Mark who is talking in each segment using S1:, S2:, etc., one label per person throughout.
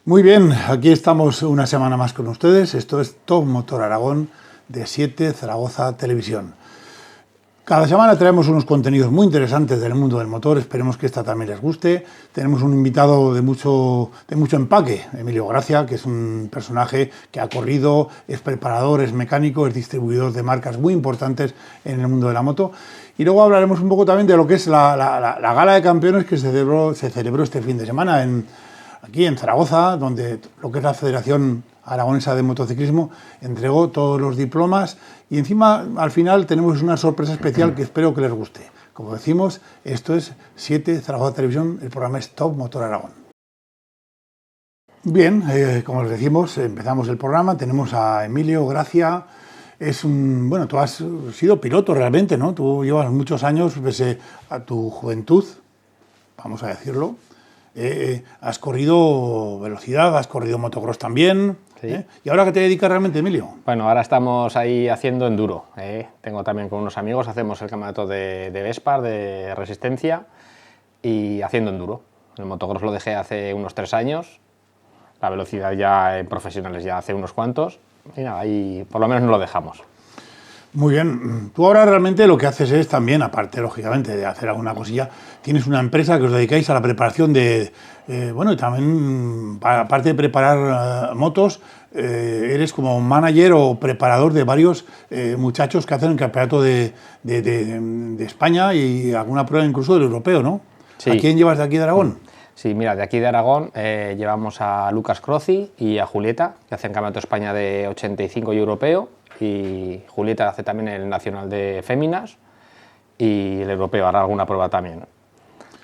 S1: Muy bien, aquí estamos una semana más con ustedes. Esto es Top Motor Aragón de 7 Zaragoza Televisión. Cada semana traemos unos contenidos muy interesantes del mundo del motor. Esperemos que esta también les guste. Tenemos un invitado de mucho empaque, Emilio Gracia, que es un personaje que ha corrido, es preparador, es mecánico, es distribuidor de marcas muy importantes en el mundo de la moto. Y luego hablaremos un poco también de lo que es la Gala de Campeones que se celebró este fin de semana aquí en Zaragoza, donde lo que es la Federación Aragonesa de Motociclismo entregó todos los diplomas y encima al final tenemos una sorpresa especial que espero que les guste. Como decimos, esto es 7 Zaragoza Televisión, el programa es Top Motor Aragón. Bien, como les decimos, empezamos el programa, tenemos a Emilio Gracia. Bueno, tú has sido piloto realmente, ¿no? Tú llevas muchos años, pese a tu juventud, vamos a decirlo. Has corrido velocidad, has corrido motocross también.
S2: Sí.
S1: ¿Y ahora qué te dedicas realmente, Emilio?
S2: Bueno, ahora estamos ahí haciendo enduro. Tengo también con unos amigos, hacemos el campeonato de Vespar, de resistencia, y haciendo enduro. El motocross lo dejé hace unos 3 años, la velocidad ya en profesionales ya hace unos cuantos, y nada, ahí por lo menos no lo dejamos.
S1: Muy bien. Tú ahora realmente lo que haces es también, aparte lógicamente de hacer alguna cosilla, tienes una empresa que os dedicáis a la preparación y también aparte de preparar motos, eres como manager o preparador de varios muchachos que hacen el campeonato de España y alguna prueba incluso del europeo, ¿no?
S2: Sí.
S1: ¿A quién llevas de aquí de Aragón?
S2: Sí, mira, de aquí de Aragón llevamos a Lucas Croci y a Julieta, que hacen campeonato de España de 85 y europeo, y Julieta hace también el nacional de féminas y el europeo, hará alguna prueba también.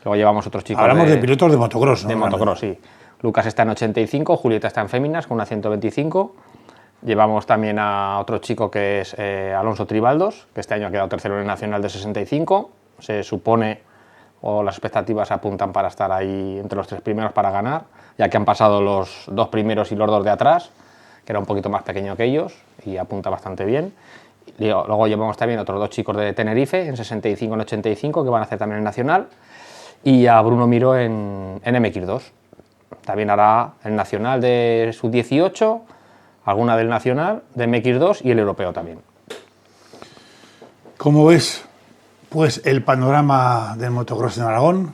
S2: Luego llevamos otros chicos.
S1: Hablamos de pilotos de motocross, ¿no?
S2: De motocross, sí. Lucas está en 85, Julieta está en féminas con una 125. Llevamos también a otro chico que es Alonso Tribaldos, que este año ha quedado tercero en el nacional de 65. Se supone, o las expectativas apuntan para estar ahí entre los 3 primeros para ganar, ya que han pasado los 2 primeros y los 2 de atrás, que era un poquito más pequeño que ellos y apunta bastante bien. Luego llevamos también otros 2 chicos de Tenerife, en 65 y en 85, que van a hacer también el nacional, y a Bruno Miró en MX2. También hará el nacional de sub-18, alguna del nacional de MX2 y el europeo también.
S1: ¿Cómo ves pues el panorama del motocross en Aragón?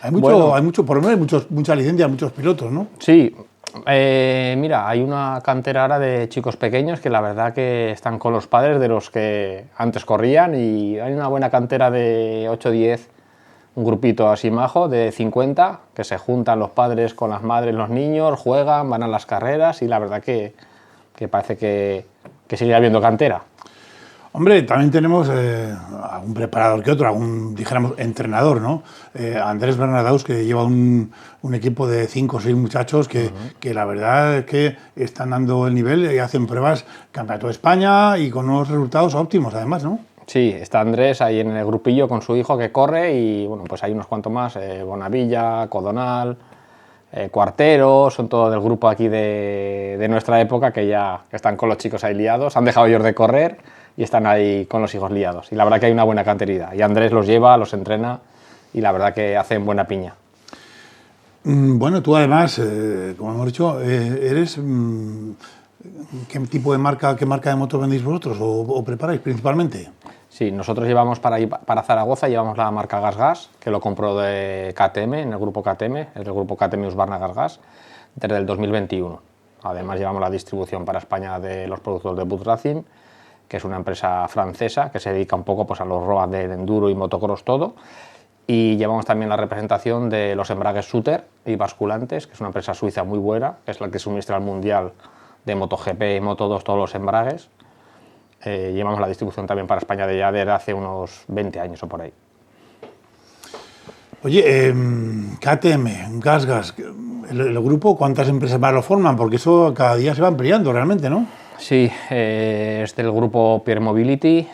S1: Hay mucho, por lo menos hay mucha licencia, muchos pilotos, ¿no?
S2: Sí, mira, hay una cantera ahora de chicos pequeños que la verdad que están con los padres de los que antes corrían, y hay una buena cantera de 8 o 10, un grupito así majo de 50, que se juntan los padres con las madres, los niños, juegan, van a las carreras, y la verdad que parece que sigue habiendo cantera.
S1: Hombre, también tenemos algún preparador que otro, algún, dijéramos, entrenador, ¿no? Andrés Bernardaus, que lleva un equipo de 5 o 6 muchachos que la verdad es que están dando el nivel y hacen pruebas Campeonato de España y con unos resultados óptimos, además, ¿no?
S2: Sí, está Andrés ahí en el grupillo con su hijo que corre, y bueno, pues hay unos cuantos más, Bonavilla, Codonal, Cuartero, son todos del grupo aquí de nuestra época que ya están con los chicos ahí liados, han dejado ellos de correr y están ahí con los hijos liados. Y la verdad que hay una buena canteridad. Y Andrés los lleva, los entrena, y la verdad que hacen buena piña.
S1: Bueno, tú además, como hemos dicho, eres... ¿Qué tipo de marca, qué marca de moto vendéis vosotros o preparáis principalmente?
S2: Sí, nosotros llevamos para Zaragoza, llevamos la marca GasGas, que lo compró de KTM, en el grupo KTM, es el grupo KTM Husqvarna GasGas, desde el 2021. Además llevamos la distribución para España de los productos de Bud Racing, que es una empresa francesa que se dedica un poco pues, a los roads de enduro y motocross todo. Y llevamos también la representación de los embragues Suter y basculantes, que es una empresa suiza muy buena, que es la que suministra al mundial de MotoGP y Moto2 todos los embragues. Llevamos la distribución también para España de ya desde hace unos 20 años o por ahí.
S1: Oye, KTM, GasGas, el grupo, ¿cuántas empresas más lo forman? Porque eso cada día se va ampliando realmente, ¿no?
S2: Sí, es del grupo Pierre Mobility,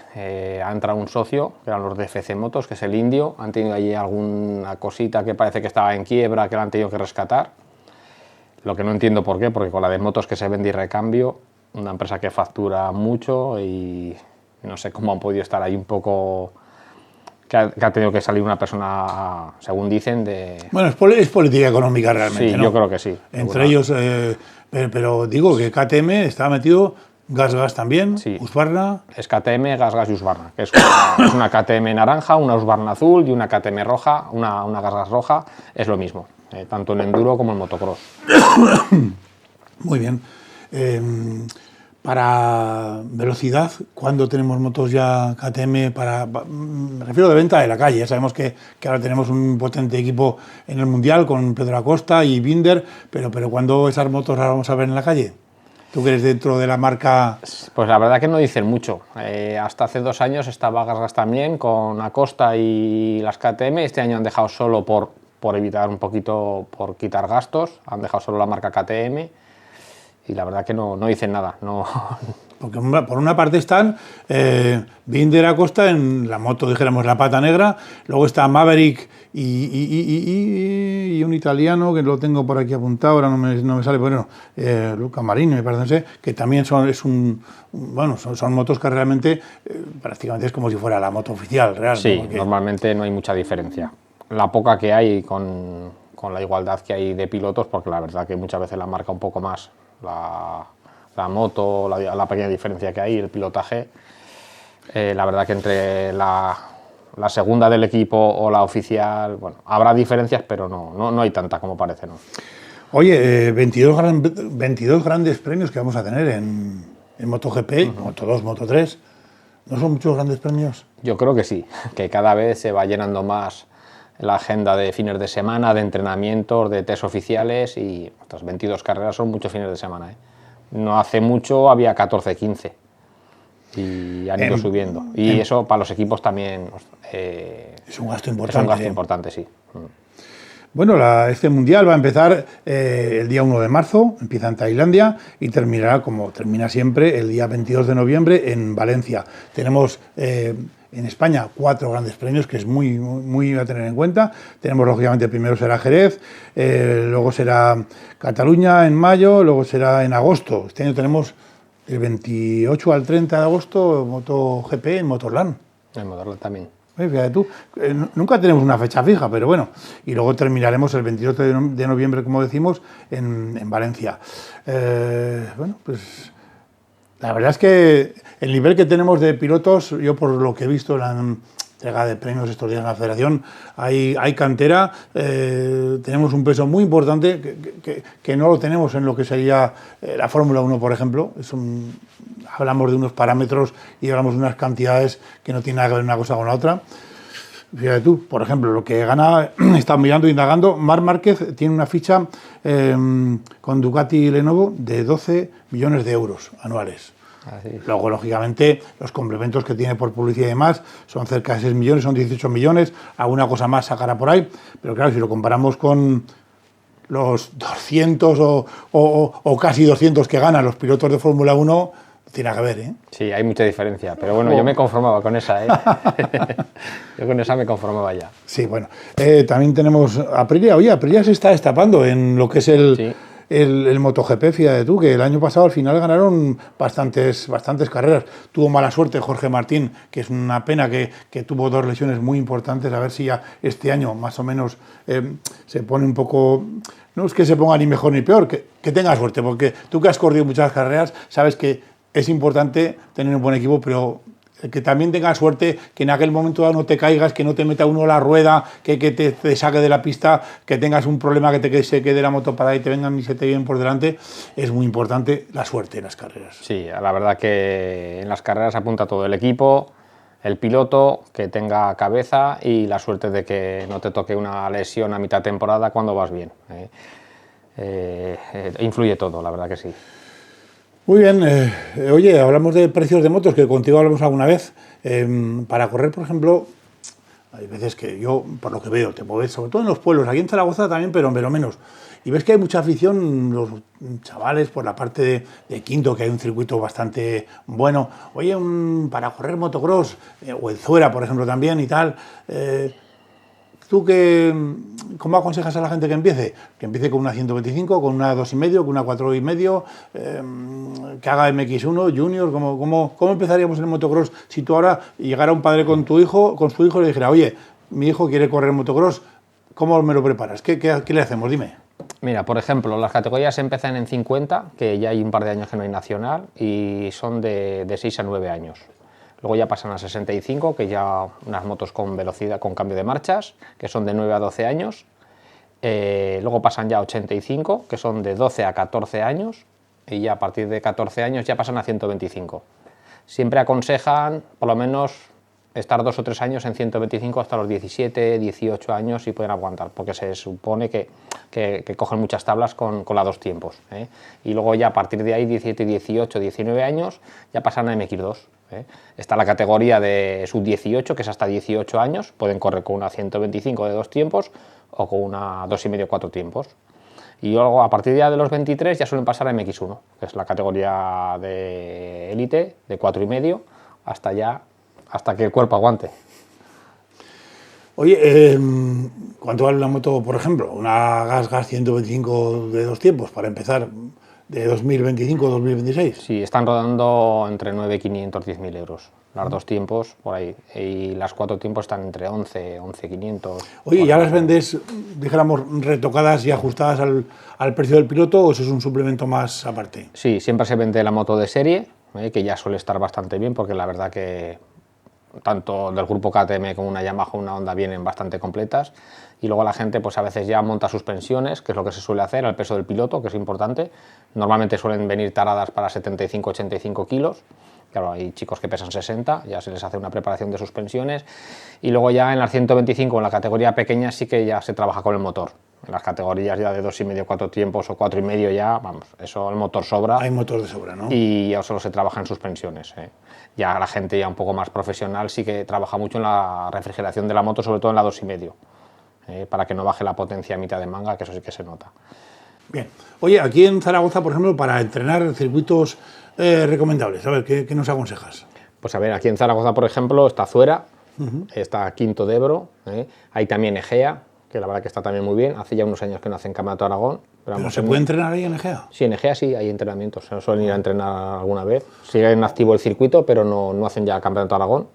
S2: ha entrado un socio, que eran los de FC Motos, que es el indio, han tenido allí alguna cosita que parece que estaba en quiebra, que la han tenido que rescatar. Lo que no entiendo por qué, porque con la de motos que se vende y recambio, una empresa que factura mucho y no sé cómo han podido estar ahí un poco que ha tenido que salir una persona, según dicen, de...
S1: Bueno, es política económica realmente,
S2: Sí,
S1: ¿no?
S2: yo creo que sí.
S1: Entre ellos, pero digo que KTM está metido, GasGas también,
S2: Sí.
S1: Husqvarna.
S2: Es KTM, GasGas y Husqvarna, que es una KTM naranja, una Husqvarna azul y una KTM roja, una GasGas roja, es lo mismo, tanto en enduro como en motocross.
S1: Muy bien. Para velocidad, ¿cuándo tenemos motos ya KTM me refiero de venta de la calle? Ya sabemos que ahora tenemos un potente equipo en el Mundial con Pedro Acosta y Binder, pero ¿cuándo esas motos las vamos a ver en la calle? ¿Tú que eres dentro de la marca?
S2: Pues la verdad que no dicen mucho. Hasta hace 2 años estaba GasGas también con Acosta y las KTM. Este año han dejado solo por evitar un poquito, por quitar gastos, han dejado solo la marca KTM y la verdad que no dicen nada. No.
S1: Porque por una parte están Binder Acosta en la moto, dijéramos, la pata negra, luego está Maverick y un italiano que lo tengo por aquí apuntado, ahora no me sale, bueno, Luca Marini me parece, que también son motos que realmente prácticamente es como si fuera la moto oficial real.
S2: Sí,
S1: ¿no? Porque
S2: normalmente no hay mucha diferencia. La poca que hay con la igualdad que hay de pilotos, porque la verdad que muchas veces la marca un poco más la moto, la pequeña diferencia que hay, el pilotaje, la verdad que entre la segunda del equipo o la oficial, bueno, habrá diferencias, pero no hay tanta como parece, ¿no?
S1: Oye, 22 grandes premios que vamos a tener en MotoGP, Moto2, Moto3, ¿no son muchos grandes premios?
S2: Yo creo que sí, que cada vez se va llenando más la agenda de fines de semana, de entrenamientos, de test oficiales, y estas 22 carreras son muchos fines de semana, ¿eh? No hace mucho había 14, 15 y han ido subiendo. Y eso para los equipos también
S1: es un gasto importante.
S2: Es un gasto importante, sí.
S1: Bueno, este mundial va a empezar el día 1 de marzo, empieza en Tailandia y terminará, como termina siempre, el día 22 de noviembre en Valencia. Tenemos en España 4 grandes premios, que es muy a tener en cuenta. Tenemos, lógicamente, primero será Jerez, luego será Cataluña en mayo, luego será en agosto. Este año tenemos del 28 al 30 de agosto MotoGP en Motorland.
S2: En Motorland también.
S1: Fíjate tú, nunca tenemos una fecha fija, pero bueno, y luego terminaremos el 28 de noviembre, como decimos, en Valencia. Bueno, pues la verdad es que el nivel que tenemos de pilotos, yo por lo que he visto en la entrega de premios estos días en la federación, hay cantera, tenemos un peso muy importante que no lo tenemos en lo que sería la Fórmula 1, por ejemplo. Hablamos de unos parámetros y hablamos de unas cantidades que no tienen nada que ver una cosa con la otra. Fíjate tú, por ejemplo, lo que gana, está mirando, indagando, Marc Márquez tiene una ficha con Ducati y Lenovo de 12 millones de euros anuales. Así. Luego, lógicamente, los complementos que tiene por publicidad y demás son cerca de 6 millones, son 18 millones, alguna cosa más sacará por ahí, pero claro, si lo comparamos con los 200 o casi 200 que ganan los pilotos de Fórmula 1, tiene que ver, ¿eh?
S2: Sí, hay mucha diferencia, pero bueno, yo me conformaba con esa, ¿eh? Yo con esa me conformaba ya.
S1: Sí, bueno. También tenemos Aprilia. Oye, Aprilia se está destapando en lo que es el MotoGP, fíjate tú, que el año pasado al final ganaron bastantes carreras. Tuvo mala suerte Jorge Martín, que es una pena que tuvo 2 lesiones muy importantes. A ver si ya este año más o menos se pone un poco... No es que se ponga ni mejor ni peor, que tenga suerte, porque tú que has corrido muchas carreras sabes que es importante tener un buen equipo, pero que también tengas suerte, que en aquel momento dado no te caigas, que no te meta uno la rueda, que te saque de la pista, que tengas un problema, que se quede la moto parada y te vengan y se te vienen por delante. Es muy importante la suerte en las carreras.
S2: Sí, la verdad que en las carreras apunta todo el equipo, el piloto, que tenga cabeza y la suerte de que no te toque una lesión a mitad de temporada cuando vas bien. Influye todo, la verdad que sí.
S1: Muy bien, oye, hablamos de precios de motos, que contigo hablamos alguna vez. Para correr, por ejemplo, hay veces que yo, por lo que veo, te mueves, sobre todo en los pueblos, aquí en Zaragoza también, pero menos. Y ves que hay mucha afición, los chavales, por la parte de Quinto, que hay un circuito bastante bueno. Oye, para correr motocross, o el Zuera, por ejemplo, también y tal. ¿tú cómo aconsejas a la gente que empiece? Que empiece con una 125, con una 2,5, con una 4,5, que haga MX1, Junior. ¿Cómo empezaríamos en el motocross si tú ahora llegara un padre con su hijo y le dijera, oye, mi hijo quiere correr motocross, ¿cómo me lo preparas? ¿Qué le hacemos? Dime.
S2: Mira, por ejemplo, las categorías empiezan en 50, que ya hay un par de años que no hay nacional, y son de 6 a 9 años. Luego ya pasan a 65, que ya unas motos con velocidad, con cambio de marchas, que son de 9 a 12 años. Luego pasan ya a 85, que son de 12 a 14 años, y ya a partir de 14 años ya pasan a 125. Siempre aconsejan, por lo menos, estar 2 o 3 años en 125 hasta los 17, 18 años y pueden aguantar, porque se supone que cogen muchas tablas con las 2 tiempos. Y luego ya a partir de ahí, 17, 18, 19 años, ya pasan a MX2. Está la categoría de sub-18, que es hasta 18 años, pueden correr con una 125 de 2 tiempos o con una 2,5, 4 tiempos. Y luego a partir ya de los 23 ya suelen pasar a MX1, que es la categoría de élite, de 4,5, hasta que el cuerpo aguante.
S1: Oye, ¿cuánto vale una moto, por ejemplo? Una Gas 125 de 2 tiempos, para empezar, de 2025 a 2026.
S2: Sí, están rodando entre 9.500 y 10.000 euros. Las 2 tiempos, por ahí. Y las 4 tiempos están entre 11.500.
S1: Oye, ¿ya las vendes, dijéramos, retocadas y ajustadas al precio del piloto, o eso es un suplemento más aparte?
S2: Sí, siempre se vende la moto de serie, que ya suele estar bastante bien, porque la verdad que tanto del grupo KTM como una Yamaha o una Honda vienen bastante completas, y luego la gente pues a veces ya monta suspensiones, que es lo que se suele hacer al peso del piloto, que es importante. Normalmente suelen venir taradas para 75-85 kilos, claro, hay chicos que pesan 60, ya se les hace una preparación de suspensiones, y luego ya en las 125, en la categoría pequeña, sí que ya se trabaja con el motor. En las categorías ya de 2,5, 4 tiempos o 4,5 ya, vamos, eso el motor sobra.
S1: Hay motor de sobra, ¿no?
S2: Y ya solo se trabaja en suspensiones. Ya la gente ya un poco más profesional sí que trabaja mucho en la refrigeración de la moto, sobre todo en la 2,5, para que no baje la potencia a mitad de manga, que eso sí que se nota.
S1: Bien. Oye, aquí en Zaragoza, por ejemplo, para entrenar circuitos recomendables, a ver, ¿qué nos aconsejas?
S2: Pues a ver, aquí en Zaragoza, por ejemplo, está Zuera, está Quinto de Ebro, hay también Egea, que la verdad que está también muy bien. Hace ya unos años que no hacen Campeonato Aragón.
S1: ¿Pero se puede entrenar ahí en Egea?
S2: Sí, en Egea sí hay entrenamientos, se suelen ir a entrenar alguna vez. Sigue en activo el circuito, pero no hacen ya Campeonato Aragón.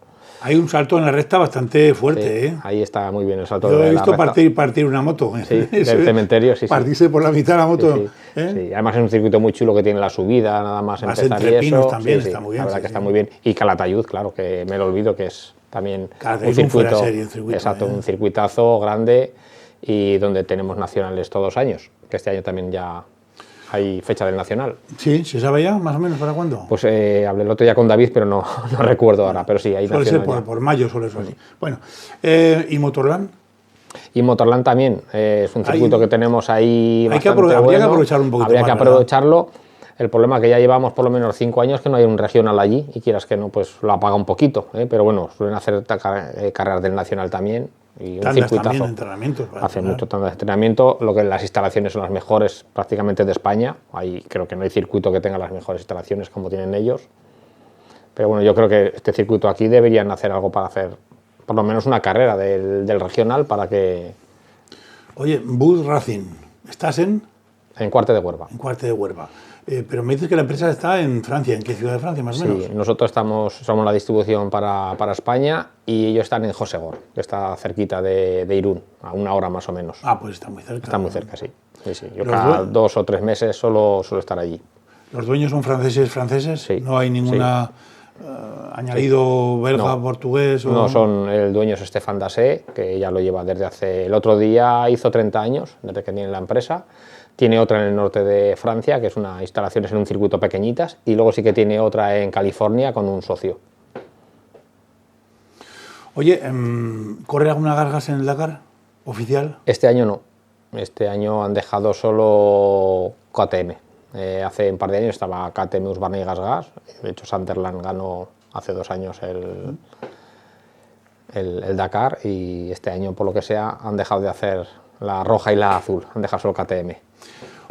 S1: Hay un salto en la recta bastante fuerte,
S2: sí, ahí está muy bien el salto.
S1: Yo he visto partir una moto.
S2: Sí, del cementerio, sí.
S1: Partirse por la mitad la moto.
S2: Sí, sí. Además es un circuito muy chulo que tiene la subida, nada más empezar y eso.
S1: También está muy bien.
S2: La verdad que está muy bien. Y Calatayud, claro, que me lo olvido, que es también
S1: un circuito.
S2: Exacto, un circuitazo grande y donde tenemos nacionales todos los años, que este año también ya hay fecha del nacional.
S1: Sí, ¿se sabe ya más o menos para cuándo?
S2: Pues hablé el otro día con David, pero no recuerdo ahora, pero sí, hay nacional.
S1: Suele ser por mayo, suele ser así. Bueno, ¿y Motorland?
S2: Y Motorland también, es un circuito que tenemos ahí bastante
S1: habría que aprovechar un poquito
S2: habría
S1: más,
S2: que aprovecharlo. El problema es que ya llevamos por lo menos 5 años que no hay un regional allí, y quieras que no, pues lo apaga un poquito, pero bueno, suelen hacer carreras del nacional también. Y un circuitazo.
S1: También entrenamientos.
S2: Hacen mucho tandas de entrenamiento, lo que las instalaciones son las mejores prácticamente de España. Ahí creo que no hay circuito que tenga las mejores instalaciones como tienen ellos. Pero bueno, yo creo que este circuito aquí deberían hacer algo para hacer por lo menos una carrera del regional para que...
S1: Oye, Bus Racing, ¿estás en?
S2: En Cuarte de Huerva.
S1: En Cuarte de Huerva. Pero me dices que la empresa está en Francia. ¿En qué ciudad de Francia, más o menos?
S2: Sí, nosotros somos la distribución para España, y ellos están en Josegor, que está cerquita de Irún, a 1 hora más o menos.
S1: Ah, pues está muy cerca.
S2: Está muy cerca, sí. Yo cada 2 o 3 meses suelo estar allí.
S1: ¿Los dueños son franceses?
S2: Sí.
S1: ¿No hay ninguna añadido belga,
S2: no,
S1: portugués? O...
S2: No, el dueño es Stéphane Dassé, que ya lo lleva desde hace... El otro día hizo 30 años, desde que tiene la empresa. Tiene otra en el norte de Francia, que es una instalaciones en un circuito pequeñitas, y luego sí que tiene otra en California con un socio.
S1: Oye, ¿corre alguna Gargas en el Dakar oficial?
S2: Este año no. Este año han dejado solo KTM. Hace un par de años estaba KTM, Husqvarna y GasGas. De hecho, Sunderland ganó hace 2 años el Dakar, y este año, por lo que sea, han dejado de hacer la roja y la azul. Han dejado solo KTM.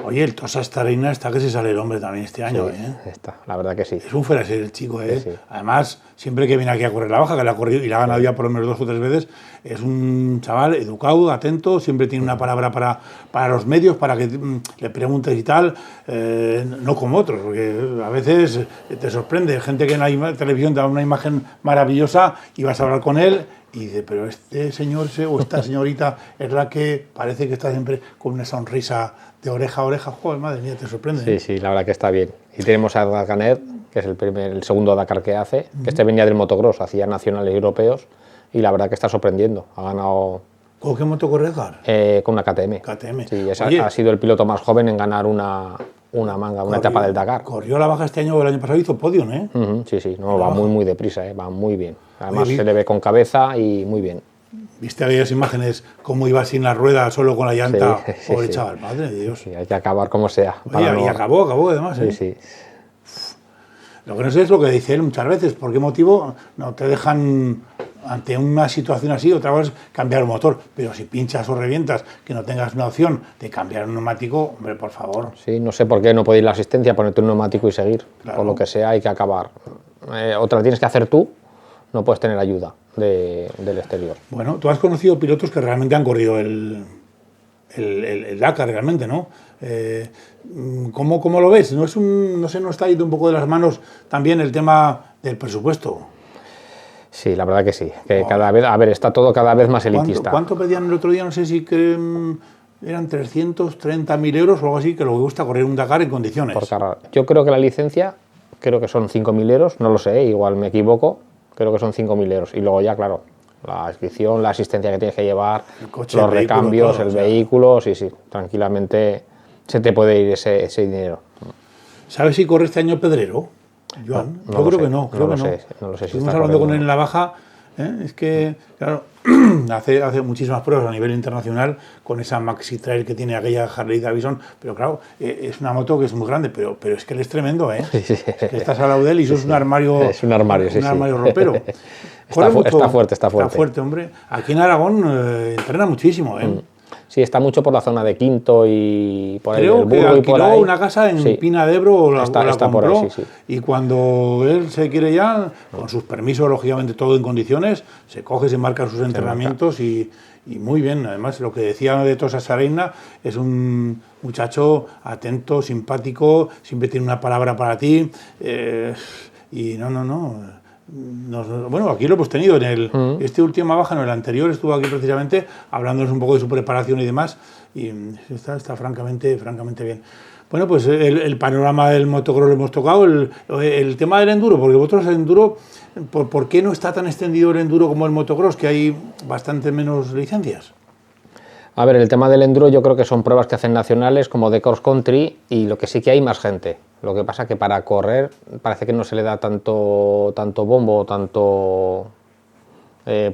S1: Oye, el Tosa Starina está que se sale el hombre también este año,
S2: Sí, está, la verdad que sí.
S1: Es un fuera de serie el chico, ¿eh?
S2: Sí, sí.
S1: Además, siempre que viene aquí a correr la baja, que la ha corrido y la ha ganado ya por lo menos 2 o 3 veces, es un chaval educado, atento, siempre tiene una palabra para los medios, para que le preguntes y tal, no como otros, porque a veces te sorprende, gente que en la televisión te da una imagen maravillosa y vas a hablar con él y dice, pero este señor o esta señorita es la que parece que está siempre con una sonrisa de oreja a oreja. Joder, madre mía, te sorprende.
S2: Sí, sí, la verdad que está bien. Y tenemos a Edgar Canet, que es el segundo Dakar que hace, que este venía del motocross, hacía nacionales europeos, y la verdad que está sorprendiendo. Ha ganado...
S1: ¿Con qué moto corre Edgar?
S2: Con una KTM.
S1: KTM.
S2: Sí,
S1: Oye,
S2: ha sido el piloto más joven en ganar una etapa del Dakar.
S1: Corrió la baja este año, el año pasado hizo podium, ¿eh?
S2: Sí, sí, no, va muy deprisa, va muy bien. Además
S1: Oye,
S2: se le ve con cabeza y muy bien.
S1: ¿Viste aquellas imágenes cómo iba sin la rueda, solo con la llanta?
S2: Sí,
S1: Pobre
S2: sí.
S1: chaval, madre de Dios.
S2: Sí, hay que acabar como sea.
S1: Oye, y acabó además, ¿eh?
S2: Sí, sí.
S1: Lo que no sé es lo que dice él muchas veces, ¿por qué motivo no te dejan ante una situación así, otra vez cambiar el motor? Pero si pinchas o revientas, que no tengas una opción de cambiar un neumático, hombre, por favor.
S2: Sí, no sé por qué no puede ir la asistencia, ponerte un neumático y seguir.
S1: Claro.
S2: Por lo que sea, hay que acabar. Otra tienes que hacer tú, no puedes tener ayuda del exterior.
S1: Bueno, tú has conocido pilotos que realmente han corrido el Dakar, realmente, ¿no? ¿Cómo lo ves? No sé, no está yendo un poco de las manos también el tema del presupuesto.
S2: Sí, la verdad que sí. Que cada vez, a ver, está todo cada vez más elitista.
S1: ¿Cuánto pedían el otro día? No sé si eran 330.000 euros o algo así, que lo que gusta correr un Dakar en condiciones.
S2: Por carrera. Yo creo que la licencia, creo que son 5.000 euros, no lo sé, igual me equivoco, creo que son 5.000 euros. Y luego ya, claro, la inscripción, la asistencia que tienes que llevar,
S1: coche,
S2: los
S1: el vehículo,
S2: recambios,
S1: todo,
S2: el
S1: o sea.
S2: vehículo, sí, tranquilamente se te puede ir ese dinero.
S1: ¿Sabes si corre este año Pedrero, Joan?
S2: No
S1: Yo
S2: lo
S1: creo
S2: sé,
S1: que no, creo que no.
S2: no lo sé si
S1: Estuvimos
S2: está
S1: hablando con
S2: corriendo.
S1: él en la baja, ¿eh? Es que, claro, hace muchísimas pruebas a nivel internacional con esa Maxi Trail que tiene aquella Harley Davidson, pero claro, es una moto que es muy grande, pero es que él es tremendo, ¿eh?
S2: Sí, sí.
S1: Es que estás al lado de él y eso es un armario.
S2: Es un armario, sí,
S1: un
S2: sí.
S1: armario ropero.
S2: Está
S1: Corre
S2: fuerte.
S1: Está fuerte, hombre. Aquí en Aragón entrena muchísimo, ¿eh?
S2: Sí, está mucho por la zona de Quinto y por ahí
S1: Creo
S2: del
S1: que
S2: Burgo y por
S1: alquiló
S2: ahí.
S1: una casa en
S2: Sí.
S1: Pina de Ebro o la
S2: Está por
S1: compró,
S2: ahí, sí.
S1: y cuando él se quiere ya, con sus permisos, lógicamente todo en condiciones, se coge, se marca sus entrenamientos y muy bien. Además, lo que decía de Tosa Sarina, es un muchacho atento, simpático, siempre tiene una palabra para ti, y no. Bueno, aquí lo hemos tenido en este última baja, no, el anterior estuvo aquí precisamente hablándonos un poco de su preparación y demás, y está francamente bien. Bueno, pues el panorama del motocross lo hemos tocado, el tema del enduro, porque vosotros el enduro, ¿por qué no está tan extendido el enduro como el motocross, que hay bastante menos licencias?
S2: A ver, el tema del enduro yo creo que son pruebas que hacen nacionales como de cross country, y lo que sí que hay más gente. Lo que pasa que para correr parece que no se le da tanto bombo, tanto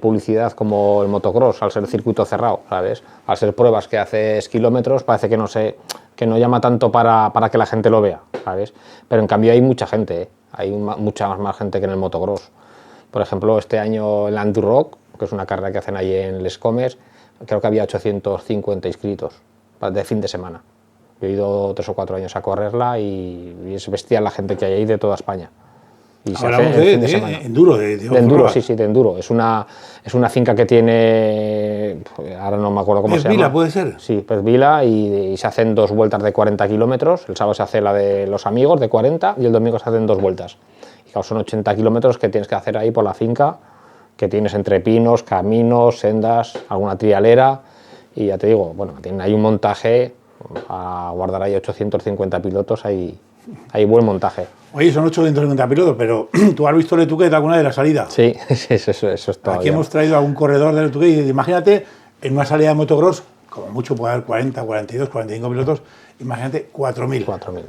S2: publicidad como el motocross, al ser circuito cerrado, ¿sabes? Al ser pruebas que haces kilómetros, parece que no llama tanto para que la gente lo vea, ¿sabes? Pero en cambio hay mucha gente, ¿eh? Hay mucha más gente que en el motocross. Por ejemplo, este año en la Enduroc, que es una carrera que hacen ahí en Les Comes, creo que había 850 inscritos de fin de semana. Yo he ido 3 o 4 años a correrla y es bestial la gente que hay ahí de toda España. Y se
S1: Hablamos
S2: hace el fin de
S1: de
S2: semana.
S1: enduro, de
S2: enduro, sí, de enduro. Es una finca que tiene, ahora no me acuerdo cómo se llama.
S1: ¿Vila puede ser?
S2: Sí, Vila, y se hacen 2 vueltas de 40 kilómetros. El sábado se hace la de los amigos de 40 y el domingo se hacen 2 vueltas. Y claro, son 80 kilómetros que tienes que hacer ahí por la finca, que tienes entre pinos, caminos, sendas, alguna trialera, y ya te digo, bueno, hay un montaje a guardar ahí 850 pilotos, hay buen montaje.
S1: Oye, son 850 pilotos, pero ¿tú has visto el Etuquet alguna de la salida?
S2: Sí, eso es todo.
S1: Aquí hemos traído a un corredor del Etuquet y imagínate, en una salida de motocross, como mucho puede haber 40, 42, 45 pilotos, imagínate 4.000.
S2: 4.000.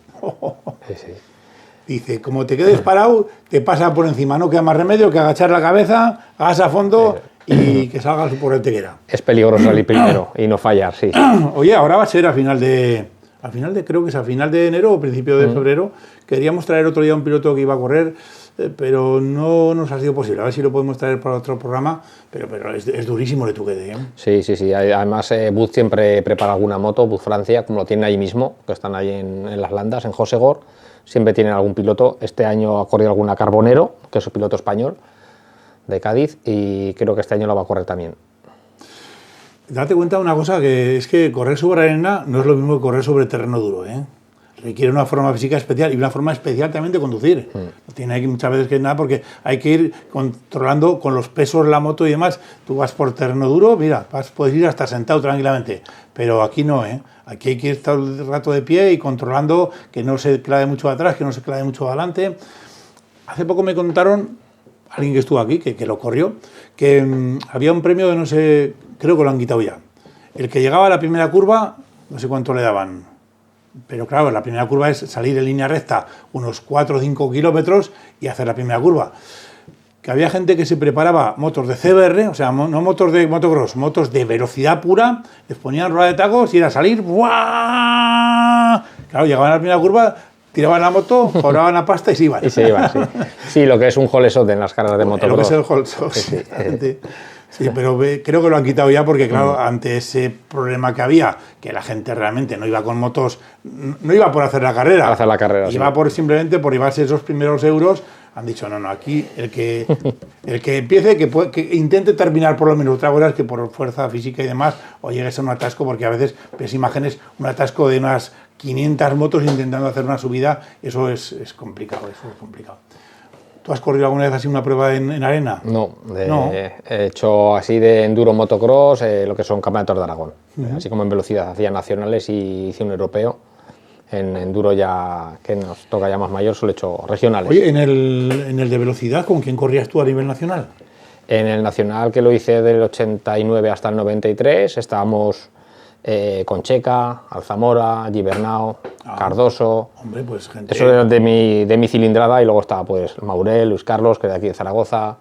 S2: Sí.
S1: Dice, como te quedes parado, te pasa por encima, no queda más remedio que agachar la cabeza, hagas a fondo y que salgas por el tequera.
S2: Es peligroso salir primero y no fallar, sí.
S1: Oye, ahora va a ser a final de creo que es a final de enero o principio de febrero. Queríamos traer otro día un piloto que iba a correr, pero no nos ha sido posible. A ver si lo podemos traer para otro programa, pero es durísimo el Tuquede, ¿eh?
S2: Sí, sí, sí. Además, Buz siempre prepara alguna moto, Buz Francia, como lo tienen ahí mismo, que están ahí en Las Landas, en Josegor. Siempre tienen algún piloto. Este año ha corrido alguna Carbonero, que es un piloto español, de Cádiz, y creo que este año lo va a correr también.
S1: Date cuenta de una cosa, que es que correr sobre arena no es lo mismo que correr sobre terreno duro, ¿eh? Requiere una forma física especial y una forma especial también de conducir. No tiene que muchas veces que nada, porque hay que ir controlando con los pesos la moto y demás. Tú vas por terreno duro, mira, puedes ir hasta sentado tranquilamente, pero aquí no, ¿eh? Aquí hay que ir todo el rato de pie y controlando que no se clave mucho atrás, que no se clave mucho adelante. Hace poco me contaron, alguien que estuvo aquí, que lo corrió, que había un premio de no sé, creo que lo han quitado ya. El que llegaba a la primera curva, no sé cuánto le daban, pero claro, la primera curva es salir en línea recta unos 4 o 5 kilómetros y hacer la primera curva. Que había gente que se preparaba motos de CBR, o sea, no motos de motocross, motos de velocidad pura, les ponían rueda de tacos y era salir, ¡buah! Claro, llegaban a la primera curva, tiraban la moto, cobraban la pasta y se iban.
S2: Y se iban, sí. Sí, lo que es un hole shot en las carreras de motocross.
S1: Lo que es el hole shot, sí. Sí, pero creo que lo han quitado ya porque, claro, ante ese problema que había, que la gente realmente no iba con motos, no iba por hacer la carrera.
S2: Hacer la carrera,
S1: iba
S2: sí.
S1: simplemente por llevarse esos primeros euros. Han dicho, no, aquí el que empiece, que intente terminar por lo menos. Otra cosa es que por fuerza física y demás, o llegues a un atasco, porque a veces ves imágenes, un atasco de unas 500 motos intentando hacer una subida, eso es complicado, ¿Tú has corrido alguna vez así una prueba en arena?
S2: No, he hecho así de enduro motocross, lo que son campeonatos de Aragón. Así como en velocidad hacía nacionales y hice un europeo. En enduro ya, que nos toca ya más mayor, solo he hecho regionales.
S1: Oye, en el de velocidad, ¿con quién corrías tú a nivel nacional?
S2: En el nacional, que lo hice del 89 hasta el 93, estábamos con Checa, Alzamora, Gibernau, Cardoso.
S1: Hombre, pues gente...
S2: Eso era de mi cilindrada, y luego estaba pues Maurel, Luis Carlos, que es de aquí de Zaragoza,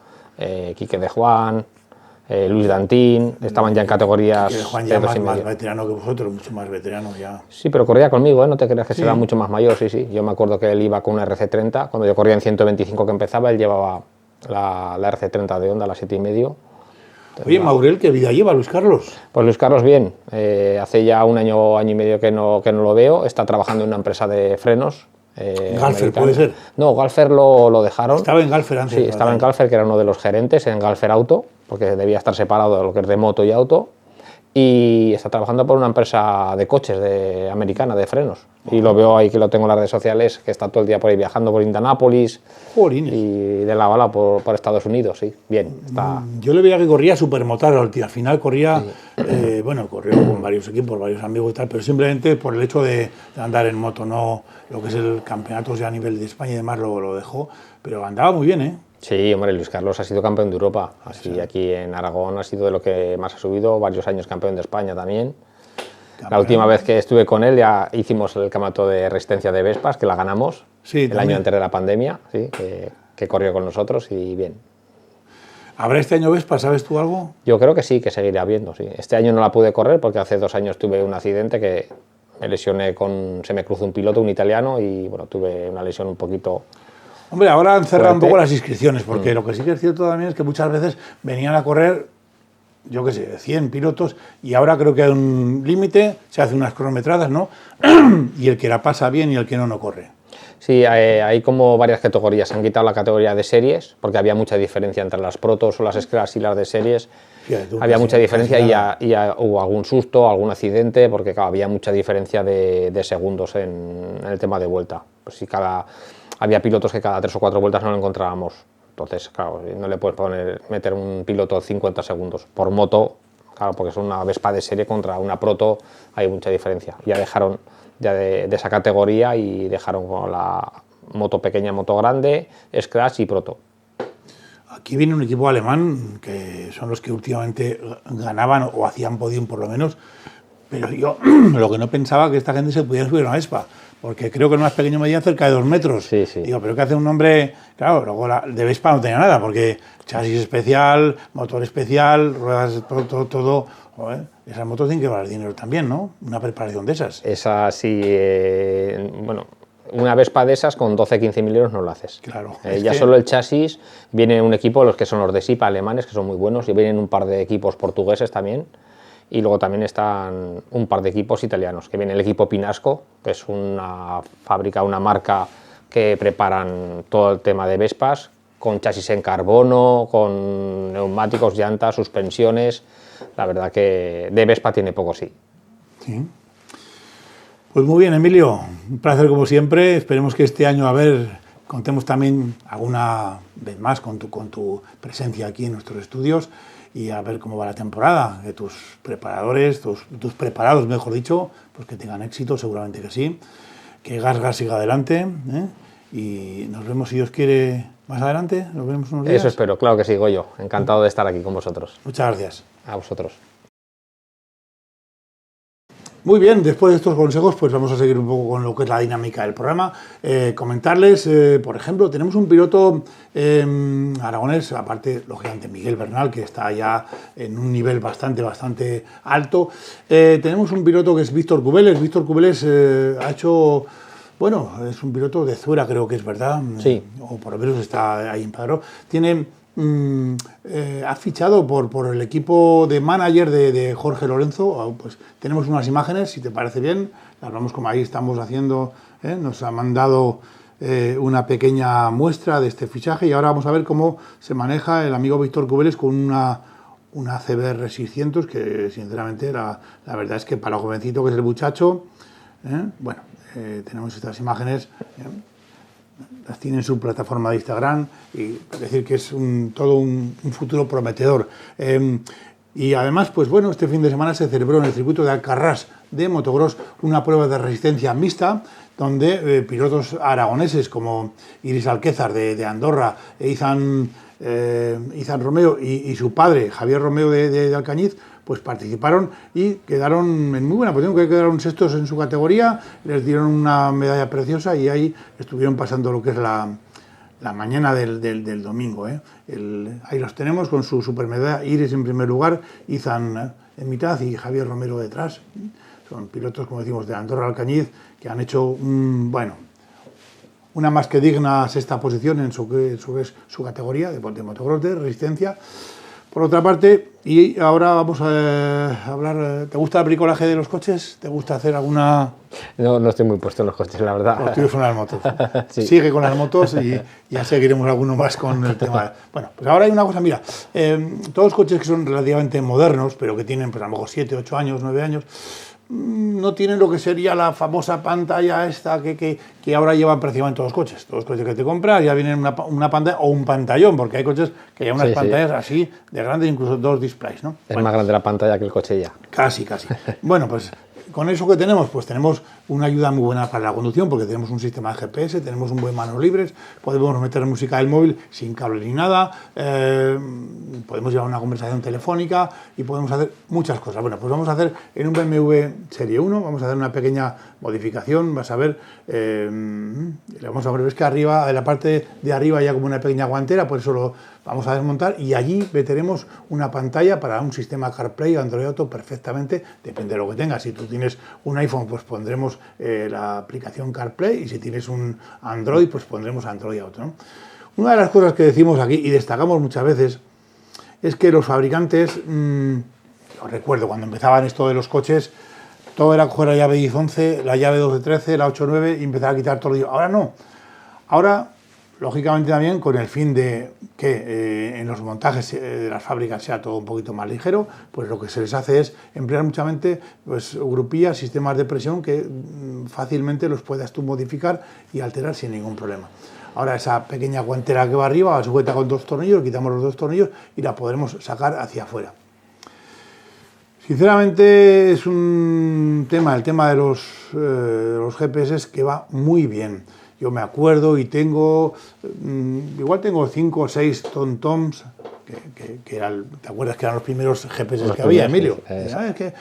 S2: Quique de Juan, Luis Dantín, estaban ya en categorías...
S1: Quique de Juan ya más veterano que vosotros, mucho más veterano ya.
S2: Sí, pero corría conmigo, no te creas que será mucho más mayor, sí. Yo me acuerdo que él iba con una RC30, cuando yo corría en 125 que empezaba, él llevaba la RC30 de Honda, la 7,5.
S1: Oye, Maurel, ¿qué vida lleva Luis Carlos?
S2: Pues Luis Carlos bien, hace ya un año y medio que no lo veo, está trabajando en una empresa de frenos.
S1: Galfer, ¿puede ser?
S2: No, Galfer lo dejaron.
S1: Estaba en Galfer antes.
S2: Sí, estaba en Galfer, que era uno de los gerentes en Galfer Auto, porque debía estar separado de lo que es de moto y auto, y está trabajando por una empresa de coches americana, de frenos. Y lo veo ahí, que lo tengo en las redes sociales, que está todo el día por ahí viajando por Indianápolis.
S1: Jolines.
S2: Y de la bala por Estados Unidos, sí. Bien, está...
S1: Yo le veía que corría supermotar, al final corría, corrió con varios equipos, varios amigos y tal, pero simplemente por el hecho de andar en moto, no lo que es el campeonato ya a nivel de España y demás lo dejó, pero andaba muy bien, ¿eh?
S2: Sí, hombre, Luis Carlos ha sido campeón de Europa, así sí. Aquí en Aragón ha sido de lo que más ha subido, varios años campeón de España también. La última vez que estuve con él ya hicimos el campeonato de resistencia de Vespas, que la ganamos el año antes de la pandemia, sí, que corrió con nosotros y bien.
S1: ¿Habrá este año Vespas? ¿Sabes tú algo?
S2: Yo creo que sí, que seguirá habiendo, sí. Este año no la pude correr porque hace 2 años tuve un accidente que me lesioné se me cruzó un piloto, un italiano, y bueno, tuve una lesión un poquito...
S1: Hombre, ahora han cerrado un poco las inscripciones, porque lo que sí que es cierto también es que muchas veces venían a correr, yo qué sé, 100 pilotos, y ahora creo que hay un límite, se hacen unas cronometradas, ¿no? Y el que la pasa bien y el que no corre.
S2: Sí, hay como varias categorías. Han quitado la categoría de series, porque había mucha diferencia entre las protos o las esclas y las de series. Fíjate, había mucha diferencia y hubo algún susto, algún accidente, porque claro, había mucha diferencia de segundos en el tema de vuelta. Pues si había pilotos que cada 3 o 4 vueltas no lo encontrábamos. Entonces, claro, no le puedes meter un piloto 50 segundos. Por moto, claro, porque es una Vespa de serie contra una proto, hay mucha diferencia. Ya dejaron de esa categoría y dejaron con la moto pequeña, moto grande, Scratch y proto.
S1: Aquí viene un equipo alemán, que son los que últimamente ganaban o hacían podium por lo menos, pero yo lo que no pensaba que esta gente se pudiera subir a una Vespa, porque creo que el más pequeño medía cerca de 2 metros.
S2: Sí, sí.
S1: Digo, pero ¿qué hace un hombre? Claro, luego de Vespa no tenía nada, porque chasis especial, motor especial, ruedas, todo. Joder, esas motos tienen que valer dinero también, ¿no? Una preparación de esas.
S2: Esa sí, bueno, una Vespa de esas con 12-15.000 euros no lo haces.
S1: Claro.
S2: Ya solo el chasis, viene un equipo, los que son los de SIPA alemanes, que son muy buenos, y vienen un par de equipos portugueses también, y luego también están un par de equipos italianos, que viene el equipo Pinasco, que es una fábrica, una marca que preparan todo el tema de Vespas, con chasis en carbono, con neumáticos, llantas, suspensiones. La verdad que de Vespa tiene poco, sí.
S1: Sí. Pues muy bien, Emilio, un placer como siempre. Esperemos que este año, contemos también alguna vez más con tu presencia aquí en nuestros estudios y a ver cómo va la temporada, que tus preparadores, tus preparados, mejor dicho, pues que tengan éxito, seguramente que sí, que Gas siga adelante, ¿eh? Y nos vemos, si Dios quiere, más adelante, nos vemos unos días.
S2: Eso espero, claro que sí, Goyo, encantado de estar aquí con vosotros.
S1: Muchas gracias.
S2: A vosotros.
S1: Muy bien, después de estos consejos, pues vamos a seguir un poco con lo que es la dinámica del programa. Comentarles, por ejemplo, tenemos un piloto aragonés, aparte, lógicamente, Miguel Bernal, que está ya en un nivel bastante alto. Tenemos un piloto que es Víctor Cubeles. Víctor Cubeles ha hecho... Bueno, es un piloto de Zuera, creo que es verdad.
S2: Sí.
S1: O por lo menos está ahí empadronado. Tiene... ha fichado por el equipo de manager de Jorge Lorenzo. Pues tenemos unas imágenes, si te parece bien, las vamos como ahí estamos haciendo, nos ha mandado una pequeña muestra de este fichaje y ahora vamos a ver cómo se maneja el amigo Víctor Cubeles con una CBR 600 que sinceramente la verdad es que para lo jovencito que es el muchacho, bueno, tenemos estas imágenes, las tiene en su plataforma de Instagram y es decir que es todo un futuro prometedor. Y además, pues bueno, este fin de semana se celebró en el circuito de Alcarrás de motocross una prueba de resistencia mixta donde pilotos aragoneses como Iris Alquézar de Andorra, Izan Romeo y su padre Javier Romeo de Alcañiz pues participaron y quedaron en muy buena posición, que quedaron sextos en su categoría, les dieron una medalla preciosa y ahí estuvieron pasando lo que es la mañana del domingo. Ahí los tenemos con su supermedalla, Iris en primer lugar, Izan en mitad y Javier Romero detrás. Son pilotos, como decimos, de Andorra Alcañiz, que han hecho, una más que digna sexta posición en su categoría de motocross de resistencia. Por otra parte, y ahora vamos a hablar, ¿te gusta el bricolaje de los coches? ¿Te gusta hacer alguna...?
S2: No estoy muy puesto en los coches, la verdad.
S1: Los tuyos son las motos.
S2: Sí.
S1: Sigue con las motos y ya seguiremos alguno más con el tema. Bueno, pues ahora hay una cosa, mira, todos los coches que son relativamente modernos, pero que tienen pues a lo mejor 7, 8 años, 9 años, no tienen lo que sería la famosa pantalla esta que ahora llevan prácticamente todos los coches. Todos los coches que te compras ya vienen una pantalla o un pantallón, porque hay coches que llevan unas pantallas así de grandes, incluso 2 displays, ¿no?
S2: Es más grande la pantalla que el coche ya.
S1: Casi. Bueno, pues con eso que tenemos, pues tenemos una ayuda muy buena para la conducción, porque tenemos un sistema de GPS, tenemos un buen manos libres, podemos meter música del móvil sin cable ni nada, podemos llevar una conversación telefónica y podemos hacer muchas cosas. Bueno, pues vamos a hacer en un BMW Serie 1, vamos a hacer una pequeña modificación, vas a ver, vamos a ver, ves que arriba, en la parte de arriba hay como una pequeña guantera, por eso lo vamos a desmontar y allí meteremos una pantalla para un sistema CarPlay o Android Auto perfectamente, depende de lo que tengas. Si tú tienes un iPhone, pues pondremos la aplicación CarPlay y si tienes un Android, pues pondremos Android Auto, ¿no? Una de las cosas que decimos aquí y destacamos muchas veces es que los fabricantes, os recuerdo cuando empezaban esto de los coches, todo era coger la llave 10-11, la llave 12-13, la 8-9 y empezar a quitar todo ello. Ahora no. Ahora, lógicamente también con el fin de que en los montajes de las fábricas sea todo un poquito más ligero, pues lo que se les hace es emplear muchamente pues, grupillas, sistemas de presión que fácilmente los puedas tú modificar y alterar sin ningún problema. Ahora esa pequeña guantera que va arriba va sujeta con 2 tornillos, quitamos los 2 tornillos y la podremos sacar hacia afuera. Sinceramente es el tema de los GPS que va muy bien. Yo me acuerdo y igual tengo 5 o 6 TomToms, que eran, ¿te acuerdas que eran los primeros GPS que había, Emilio? ¿Sabes qué?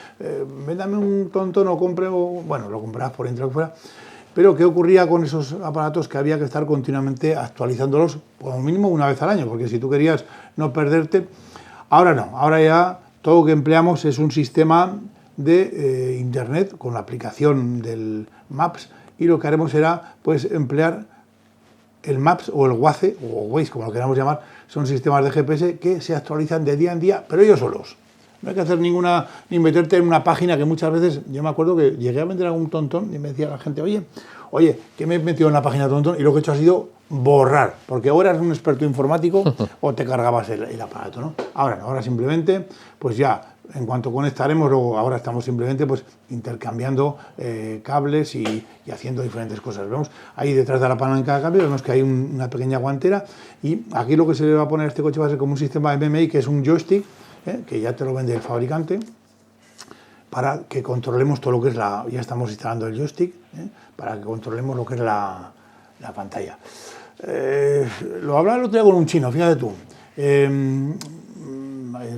S1: Véndame un TomTom o compre, bueno, lo comprabas por dentro que fuera. Pero ¿qué ocurría con esos aparatos? Que había que estar continuamente actualizándolos, como mínimo una vez al año, porque si tú querías no perderte, ahora no, ahora ya todo lo que empleamos es un sistema de internet con la aplicación del Maps y lo que haremos será pues emplear el Maps o el Waze, o Waze, como lo queramos llamar, son sistemas de GPS que se actualizan de día en día, pero ellos solos. No hay que hacer ninguna, ni meterte en una página que muchas veces, yo me acuerdo que llegué a vender algún tontón y me decía la gente, oye, que me he metido en la página tontón y lo que he hecho ha sido borrar, porque o eras un experto informático o te cargabas el aparato, ¿no? Ahora simplemente, pues ya, en cuanto conectaremos, luego ahora estamos simplemente pues intercambiando cables y haciendo diferentes cosas. Vemos ahí detrás de la palanca de cambio, vemos que hay una pequeña guantera y aquí lo que se le va a poner a este coche va a ser como un sistema de MMI, que es un joystick, que ya te lo vende el fabricante, para que controlemos todo lo que es ya estamos instalando el joystick, para que controlemos lo que es la pantalla. Lo hablaba el otro día con un chino, fíjate tú. El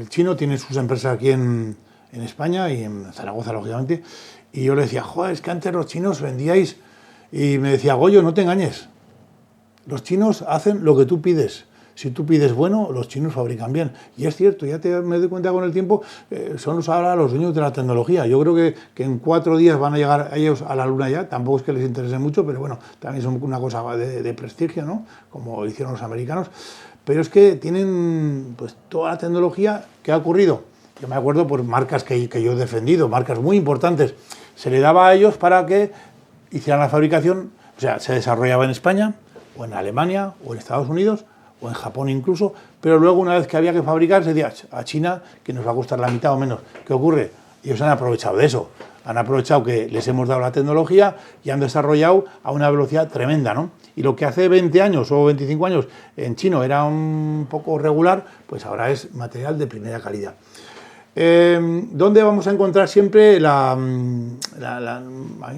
S1: chino tiene sus empresas aquí en España y en Zaragoza, lógicamente, y yo le decía, joder, es que antes los chinos vendíais, y me decía, Goyo, no te engañes, los chinos hacen lo que tú pides. Si tú pides bueno, los chinos fabrican bien. Y es cierto, me doy cuenta con el tiempo, son ahora los dueños de la tecnología. Yo creo que en 4 días van a llegar ellos a la Luna ya. Tampoco es que les interese mucho, pero bueno, también son una cosa de prestigio, ¿no? Como hicieron los americanos. Pero es que tienen pues toda la tecnología que ha ocurrido. Yo me acuerdo por marcas que yo he defendido, marcas muy importantes. Se le daba a ellos para que hicieran la fabricación, o sea, se desarrollaba en España, o en Alemania, o en Estados Unidos, o en Japón incluso, pero luego una vez que había que fabricar se decía a China que nos va a costar la mitad o menos. ¿Qué ocurre? Ellos han aprovechado de eso, han aprovechado que les hemos dado la tecnología y han desarrollado a una velocidad tremenda, ¿no? Y lo que hace 20 años o 25 años en chino era un poco regular, pues ahora es material de primera calidad. ¿Dónde vamos a encontrar siempre a mí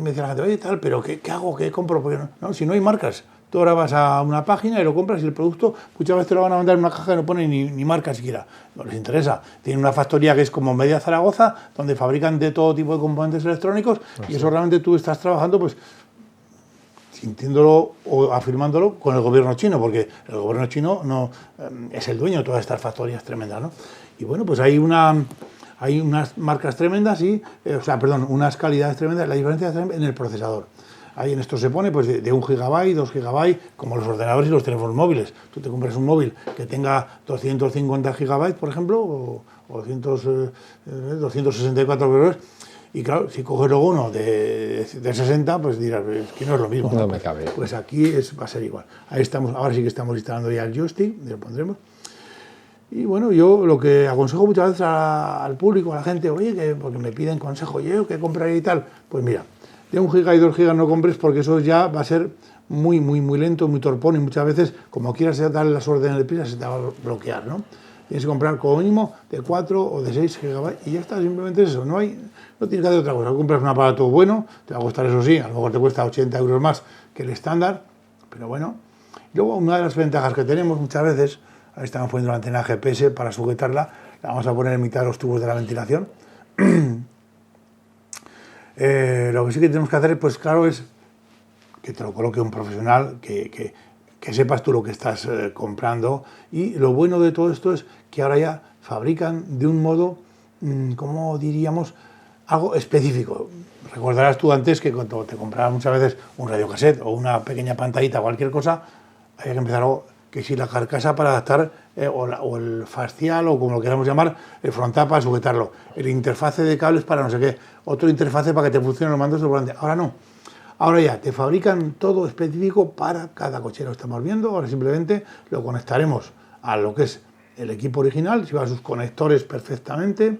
S1: me decía la gente, oye, tal, pero ¿qué hago? ¿Qué compro? Porque no, si no hay marcas. Tú ahora vas a una página y lo compras y el producto muchas veces te lo van a mandar en una caja que no pone ni marca siquiera. No les interesa. Tienen una factoría que es como media Zaragoza, donde fabrican de todo tipo de componentes electrónicos y eso realmente tú estás trabajando pues sintiéndolo o afirmándolo con el gobierno chino, porque el gobierno chino no es el dueño de todas estas factorías tremendas, ¿no? Y bueno, pues hay unas marcas tremendas unas calidades tremendas, la diferencia está en el procesador. Ahí en esto se pone pues de 1 GB, 2 GB, como los ordenadores y los teléfonos móviles. Tú te compras un móvil que tenga 250 GB, por ejemplo, o 264 GB, y claro, si coges luego uno de 60, pues dirás, es que no es lo mismo.
S2: No me cabe.
S1: Pues aquí va a ser igual. Ahí estamos, ahora sí que estamos instalando ya el joystick, lo pondremos. Y bueno, yo lo que aconsejo muchas veces al público, a la gente, oye, porque me piden consejo, ¿qué compraría y tal? Pues mira, de 1 GB y 2 GB no compres porque eso ya va a ser muy lento, muy torpón y muchas veces, como quieras darle las órdenes de prisa, se te va a bloquear, ¿no? Tienes que comprar como mínimo de 4 o de 6 GB y ya está, simplemente es eso, no tienes que hacer otra cosa. Compras un aparato bueno, te va a costar eso sí, a lo mejor te cuesta 80 € más que el estándar, pero bueno. Y luego una de las ventajas que tenemos muchas veces, ahí estamos poniendo la antena GPS para sujetarla, la vamos a poner en mitad de los tubos de la ventilación. Lo que sí que tenemos que hacer, pues claro, es que te lo coloque un profesional, que sepas tú lo que estás comprando. Y lo bueno de todo esto es que ahora ya fabrican de un modo, ¿cómo diríamos?, algo específico. Recordarás tú antes que cuando te comprabas muchas veces un radiocassette o una pequeña pantallita o cualquier cosa, había que empezar que si la carcasa para adaptar, o el facial, o como lo queramos llamar, el frontal para sujetarlo, el interfase de cables para no sé qué, otro interfase para que te funcionen los mandos del volante. Ahora no. Ahora ya, te fabrican todo específico para cada coche. Lo estamos viendo, ahora simplemente lo conectaremos a lo que es el equipo original, si va a sus conectores perfectamente,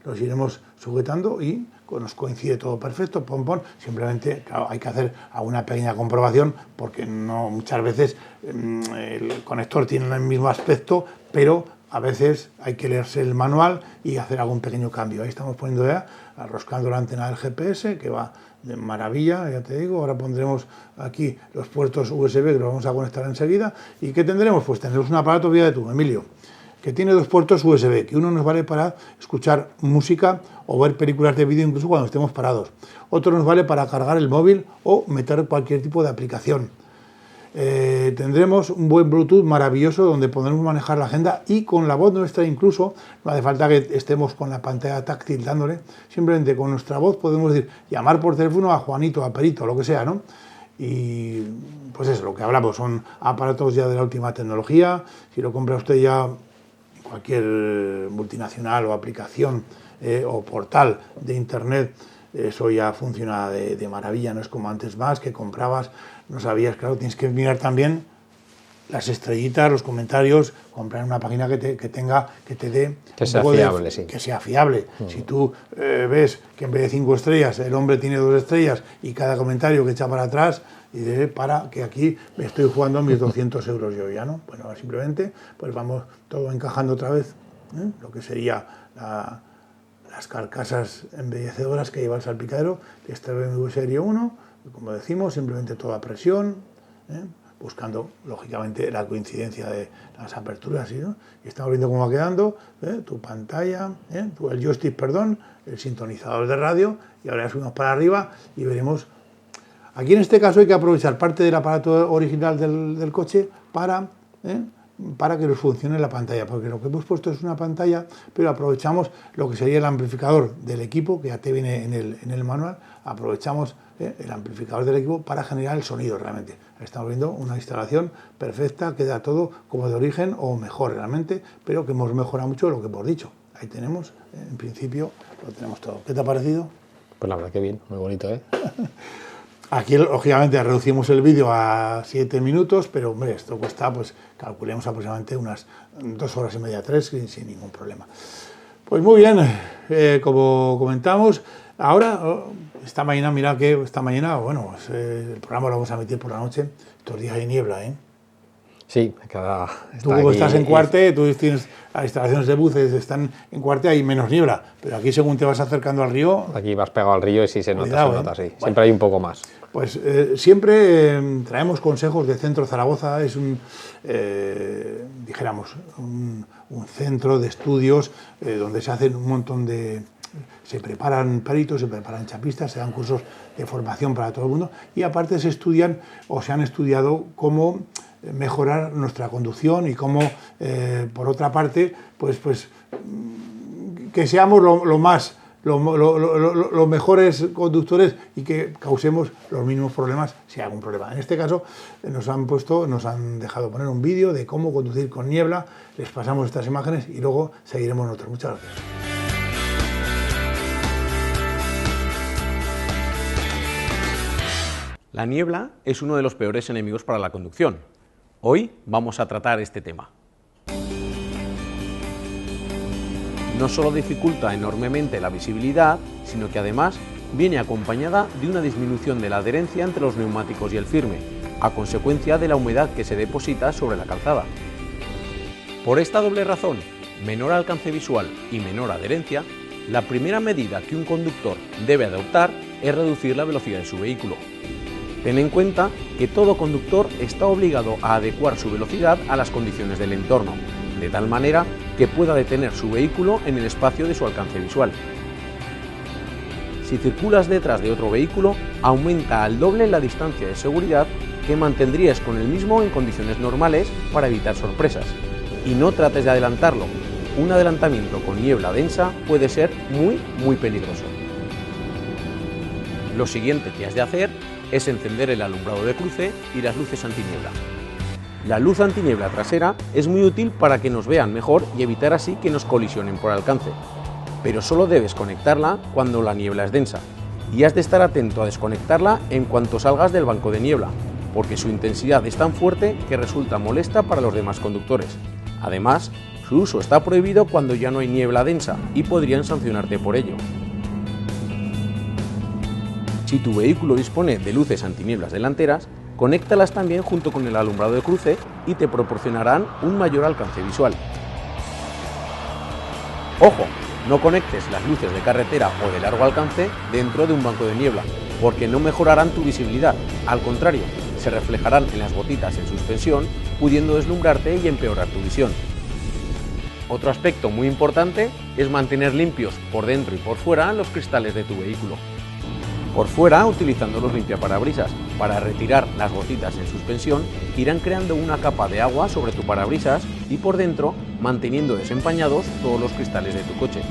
S1: los iremos sujetando y nos coincide todo perfecto, simplemente claro, hay que hacer alguna pequeña comprobación porque no muchas veces el conector tiene el mismo aspecto, pero a veces hay que leerse el manual y hacer algún pequeño cambio. Ahí estamos poniendo ya, arroscando la antena del GPS, que va de maravilla, ya te digo. Ahora pondremos aquí los puertos USB que los vamos a conectar enseguida. ¿Y qué tendremos? Pues tendremos un aparato, fíjate tú, Emilio, que tiene 2 puertos USB, que uno nos vale para escuchar música o ver películas de vídeo incluso cuando estemos parados. Otro nos vale para cargar el móvil o meter cualquier tipo de aplicación. tendremos un buen Bluetooth maravilloso donde podremos manejar la agenda y con la voz nuestra incluso, no hace falta que estemos con la pantalla táctil dándole, simplemente con nuestra voz podemos decir, llamar por teléfono a Juanito, a Perito, lo que sea, ¿no? Y pues eso, lo que hablamos, son aparatos ya de la última tecnología, si lo compra usted ya cualquier multinacional o aplicación o portal de internet, eso ya funciona de maravilla, no es como antes más, que comprabas, no sabías, claro, tienes que mirar también las estrellitas, los comentarios, comprar una página que te dé...
S2: Que sea fiable, sí.
S1: Que sea fiable. Si tú ves que en vez de 5 estrellas el hombre tiene 2 estrellas y cada comentario que echa para atrás, y dice, para, que aquí me estoy jugando mis 200 euros yo ya, ¿no? Bueno, simplemente, pues vamos todo encajando otra vez, lo que sería las carcasas embellecedoras que lleva el salpicadero de esta BMW Serie 1, como decimos, simplemente toda presión, buscando, lógicamente, la coincidencia de las aperturas, ¿sí, no? Y estamos viendo cómo va quedando, tu pantalla, el joystick, perdón, el sintonizador de radio, y ahora subimos para arriba y veremos. Aquí en este caso hay que aprovechar parte del aparato original del coche para que nos funcione la pantalla, porque lo que hemos puesto es una pantalla, pero aprovechamos lo que sería el amplificador del equipo, que ya te viene en el manual, aprovechamos el amplificador del equipo para generar el sonido realmente. Estamos viendo una instalación perfecta, queda todo como de origen o mejor realmente, pero que hemos mejorado mucho lo que hemos dicho. Ahí tenemos, en principio, lo tenemos todo. ¿Qué te ha parecido?
S2: Pues la verdad que bien, muy bonito, ¿eh?
S1: Aquí, lógicamente, reducimos el vídeo a 7 minutos, pero, hombre, esto cuesta, pues, calculemos aproximadamente unas 2 horas y media, 3, sin ningún problema. Pues muy bien, como comentamos, ahora, esta mañana, mira que esta mañana, bueno, pues, el programa lo vamos a emitir por la noche, estos días hay niebla, ¿eh?
S2: Sí,
S1: tú como estás en Cuarte, tú tienes las instalaciones de buses, están en Cuarte, hay menos niebla, pero aquí según te vas acercando al río...
S2: Aquí vas pegado al río y sí se nota, sí. Siempre
S1: bueno,
S2: hay un poco más.
S1: Pues siempre traemos consejos de Centro Zaragoza, es dijéramos, un centro de estudios donde se hacen un montón de... Se preparan peritos, se preparan chapistas, se dan cursos de formación para todo el mundo y aparte se estudian o se han estudiado cómo mejorar nuestra conducción y cómo, por otra parte, pues que seamos los mejores conductores y que causemos los mínimos problemas si hay algún problema. En este caso nos han dejado poner un vídeo de cómo conducir con niebla, les pasamos estas imágenes y luego seguiremos nosotros. Muchas gracias.
S3: La niebla es uno de los peores enemigos para la conducción. Hoy vamos a tratar este tema. No solo dificulta enormemente la visibilidad, sino que además viene acompañada de una disminución de la adherencia entre los neumáticos y el firme, a consecuencia de la humedad que se deposita sobre la calzada. Por esta doble razón, menor alcance visual y menor adherencia, la primera medida que un conductor debe adoptar es reducir la velocidad de su vehículo. Ten en cuenta que todo conductor está obligado a adecuar su velocidad a las condiciones del entorno, de tal manera que pueda detener su vehículo en el espacio de su alcance visual. Si circulas detrás de otro vehículo, aumenta al doble la distancia de seguridad que mantendrías con el mismo en condiciones normales para evitar sorpresas. Y no trates de adelantarlo. Un adelantamiento con niebla densa puede ser muy peligroso. Lo siguiente que has de hacer es encender el alumbrado de cruce y las luces antiniebla. La luz antiniebla trasera es muy útil para que nos vean mejor y evitar así que nos colisionen por alcance, pero solo debes conectarla cuando la niebla es densa y has de estar atento a desconectarla en cuanto salgas del banco de niebla, porque su intensidad es tan fuerte que resulta molesta para los demás conductores. Además, su uso está prohibido cuando ya no hay niebla densa y podrían sancionarte por ello. Si tu vehículo dispone de luces antinieblas delanteras, conéctalas también junto con el alumbrado de cruce y te proporcionarán un mayor alcance visual. ¡Ojo! No conectes las luces de carretera o de largo alcance dentro de un banco de niebla, porque no mejorarán tu visibilidad, al contrario, se reflejarán en las gotitas en suspensión, pudiendo deslumbrarte y empeorar tu visión. Otro aspecto muy importante es mantener limpios por dentro y por fuera los cristales de tu vehículo. Por fuera, utilizando los limpiaparabrisas para retirar las gotitas en suspensión, irán creando una capa de agua sobre tu parabrisas y por dentro manteniendo desempañados todos los cristales de tu coche.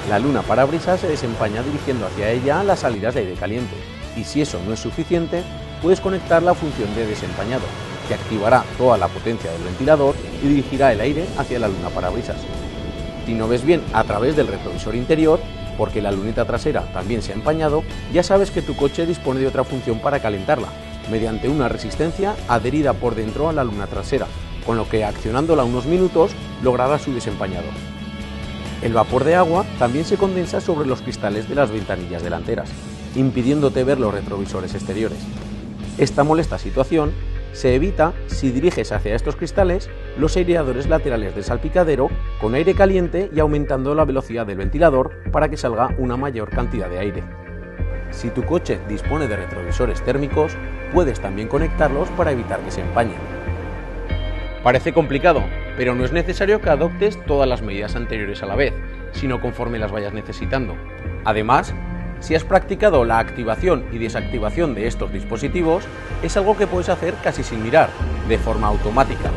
S3: La luna parabrisas se desempaña dirigiendo hacia ella las salidas de aire caliente, y si eso no es suficiente, puedes conectar la función de desempañado, que activará toda la potencia del ventilador y dirigirá el aire hacia la luna parabrisas. Si no ves bien a través del retrovisor interior, porque la luneta trasera también se ha empañado, ya sabes que tu coche dispone de otra función para calentarla, mediante una resistencia adherida por dentro a la luna trasera, con lo que accionándola unos minutos logrará su desempañado. El vapor de agua también se condensa sobre los cristales de las ventanillas delanteras, impidiéndote ver los retrovisores exteriores. Esta molesta situación se evita si diriges hacia estos cristales los aireadores laterales del salpicadero con aire caliente y aumentando la velocidad del ventilador para que salga una mayor cantidad de aire. Si tu coche dispone de retrovisores térmicos, puedes también conectarlos para evitar que se empañen. Parece complicado, pero no es necesario que adoptes todas las medidas anteriores a la vez, sino conforme las vayas necesitando. Además, si has practicado la activación y desactivación de estos dispositivos, es algo que puedes hacer casi sin mirar, de forma automática.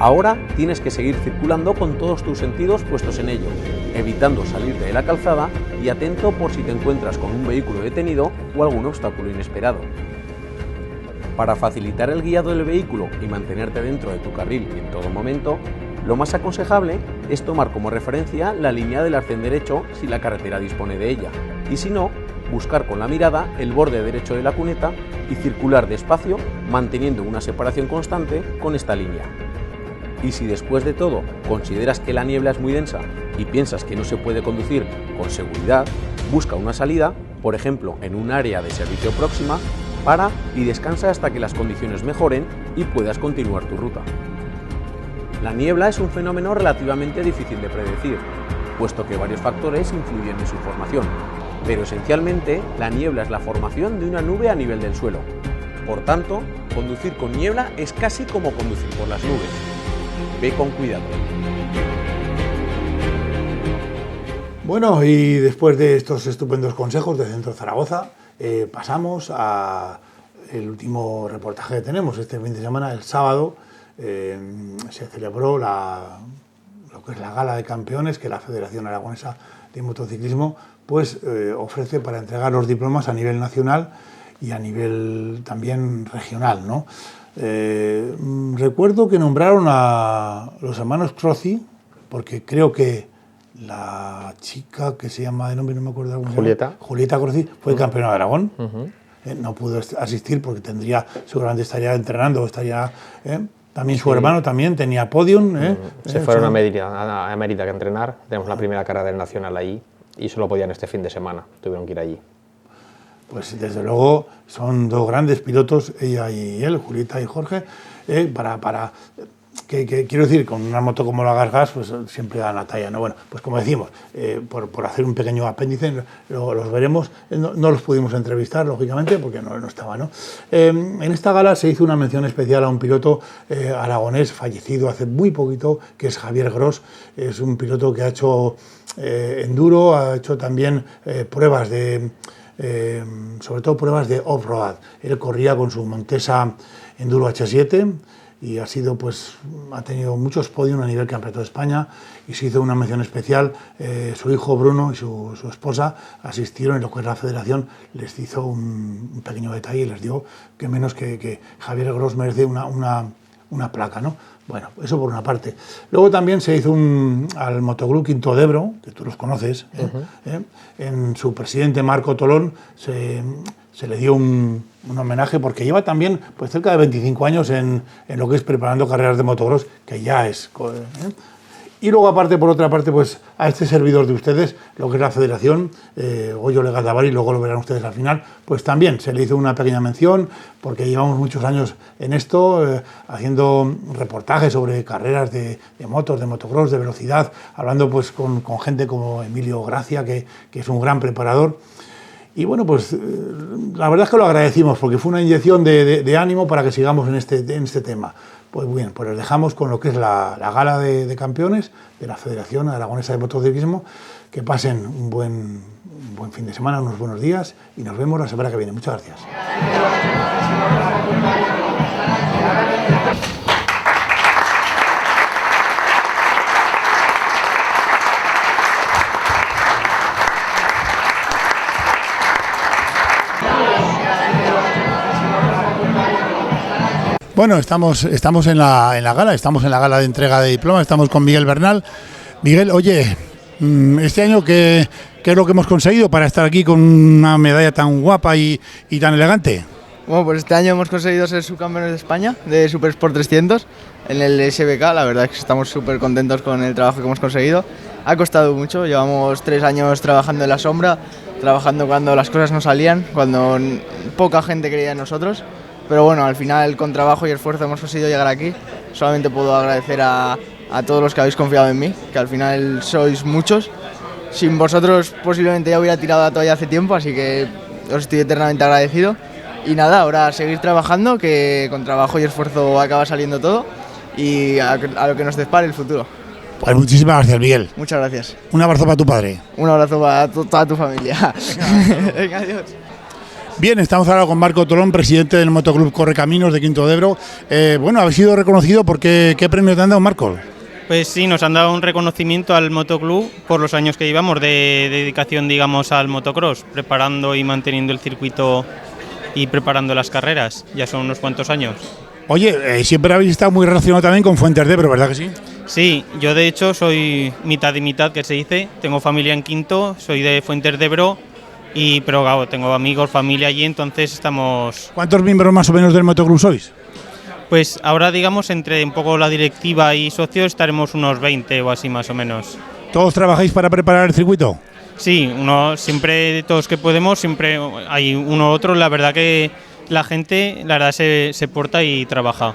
S3: Ahora tienes que seguir circulando con todos tus sentidos puestos en ello, evitando salirte de la calzada y atento por si te encuentras con un vehículo detenido o algún obstáculo inesperado. Para facilitar el guiado del vehículo y mantenerte dentro de tu carril en todo momento, lo más aconsejable es tomar como referencia la línea del arcén derecho si la carretera dispone de ella, y si no, buscar con la mirada el borde derecho de la cuneta y circular despacio manteniendo una separación constante con esta línea. Y si después de todo consideras que la niebla es muy densa y piensas que no se puede conducir con seguridad, busca una salida, por ejemplo en un área de servicio próxima, para y descansa hasta que las condiciones mejoren y puedas continuar tu ruta. La niebla es un fenómeno relativamente difícil de predecir, puesto que varios factores influyen en su formación, pero esencialmente la niebla es la formación de una nube a nivel del suelo. Por tanto, conducir con niebla es casi como conducir por las nubes. Ve con cuidado.
S1: Bueno, y después de estos estupendos consejos de Centro Zaragoza, pasamos al último reportaje que tenemos este fin de semana. El sábado se celebró lo que es la Gala de Campeones que la Federación Aragonesa de Motociclismo pues, ofrece para entregar los diplomas a nivel nacional y a nivel también regional, ¿no? Recuerdo que nombraron a los hermanos Crozzi, porque creo que la chica que se llama de nombre, no me acuerdo cómo se llama, Julieta Crozzi, fue campeona de Aragón. No pudo asistir porque seguramente estaría entrenando, también su hermano también tenía podium.
S2: Se fueron a Mérida a entrenar, tenemos la primera carrera del Nacional allí y solo podían este fin de semana, tuvieron que ir allí.
S1: Pues desde luego son dos grandes pilotos, ella y él, Julieta y Jorge, quiero decir, con una moto como la Gas, pues siempre dan la talla, ¿no? Bueno, pues como decimos, por hacer un pequeño apéndice, los veremos, no los pudimos entrevistar, lógicamente, porque no estaba, ¿no? En esta gala se hizo una mención especial a un piloto aragonés fallecido hace muy poquito, que es Javier Gros. Es un piloto que ha hecho enduro, ha hecho también pruebas sobre todo pruebas de off-road. Él corría con su Montesa Enduro H7 y ha tenido muchos podios a nivel campeonato de España, y se hizo una mención especial. Su hijo Bruno y su esposa asistieron, y lo que es la federación les hizo un pequeño detalle y les dio que menos que Javier Gros merece una placa, ¿no? Bueno, eso por una parte. Luego también se hizo al Motoclub Quinto de Ebro, que tú los conoces, en su presidente Marco Tolón se le dio un homenaje, porque lleva también pues cerca de 25 años en lo que es preparando carreras de motocross, que ya es... Y luego, aparte, por otra parte, pues a este servidor de ustedes, lo que es la Federación, Goyo Legatavari, luego lo verán ustedes al final, pues también se le hizo una pequeña mención, porque llevamos muchos años en esto, haciendo reportajes sobre carreras de motos, de motocross, de velocidad, hablando pues con gente como Emilio Gracia, que es un gran preparador. Y bueno, pues la verdad es que lo agradecimos, porque fue una inyección de ánimo para que sigamos en este tema. Pues bien, pues les dejamos con lo que es la gala de campeones de la Federación Aragonesa de Motociclismo, que pasen un buen fin de semana, unos buenos días y nos vemos la semana que viene. Muchas gracias. Bueno, estamos en la gala de entrega de diplomas, estamos con Miguel Bernal. Miguel, oye, este año, ¿qué es lo que hemos conseguido para estar aquí con una medalla tan guapa y tan elegante?
S4: Bueno, pues este año hemos conseguido ser subcampeones de España de Super Sport 300 en el SBK. La verdad es que estamos súper contentos con el trabajo que hemos conseguido. Ha costado mucho, llevamos 3 años trabajando en la sombra, trabajando cuando las cosas no salían, cuando poca gente creía en nosotros. Pero bueno, al final con trabajo y esfuerzo hemos conseguido llegar aquí. Solamente puedo agradecer a todos los que habéis confiado en mí, que al final sois muchos. Sin vosotros posiblemente ya hubiera tirado la toalla hace tiempo, así que os estoy eternamente agradecido. Y nada, ahora seguir trabajando, que con trabajo y esfuerzo acaba saliendo todo, y a lo que nos depare el futuro.
S1: Pues muchísimas gracias, Miguel.
S4: Muchas gracias.
S1: Un abrazo para tu padre.
S4: Un abrazo para toda tu familia. Venga, adiós.
S1: Bien, estamos ahora con Marco Tolón, presidente del Motoclub Correcaminos de Quinto de Ebro. Bueno, habéis sido reconocido por qué premio te han dado, Marco.
S5: Pues sí, nos han dado un reconocimiento al motoclub por los años que llevamos de dedicación, digamos, al motocross, preparando y manteniendo el circuito y preparando las carreras. Ya son unos cuantos años.
S1: Oye, siempre habéis estado muy relacionado también con Fuentes de Ebro, ¿verdad que sí?
S5: Sí, yo de hecho soy mitad y mitad, que se dice. Tengo familia en Quinto, soy de Fuentes de Ebro. Pero claro, tengo amigos, familia allí, entonces estamos...
S1: ¿Cuántos miembros más o menos del motoclub sois?
S5: Pues ahora, digamos, entre un poco la directiva y socios estaremos unos 20 o así más o menos.
S1: ¿Todos trabajáis para preparar el circuito?
S5: Sí, siempre todos que podemos, siempre hay uno u otro. La verdad que la gente, la verdad, se porta y trabaja.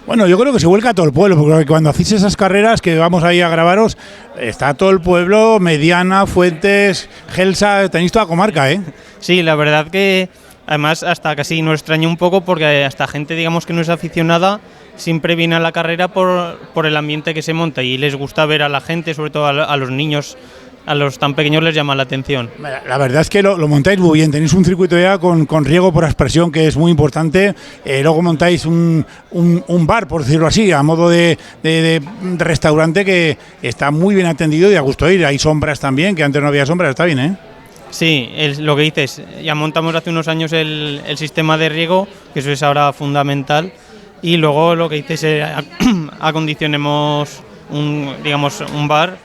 S1: Bueno, yo creo que se vuelca todo el pueblo, porque cuando hacéis esas carreras que vamos ahí a grabaros, está todo el pueblo, Mediana, Fuentes, Gelsa, tenéis toda comarca, ¿eh?
S5: Sí, la verdad que además hasta casi nos extraña un poco, porque hasta gente, digamos, que no es aficionada, siempre viene a la carrera por el ambiente que se monta y les gusta ver a la gente, sobre todo a los niños. A los tan pequeños les llama la atención. La
S1: verdad es que lo montáis muy bien, tenéis un circuito ya con riego por aspersión, que es muy importante. Luego montáis un bar, por decirlo así, a modo de restaurante, que está muy bien atendido y a gusto ir. Hay sombras también, que antes no había sombras, está bien, ¿eh?
S5: Sí, lo que dices, ya montamos hace unos años el sistema de riego, que eso es ahora fundamental, y luego lo que dices, acondicionemos un bar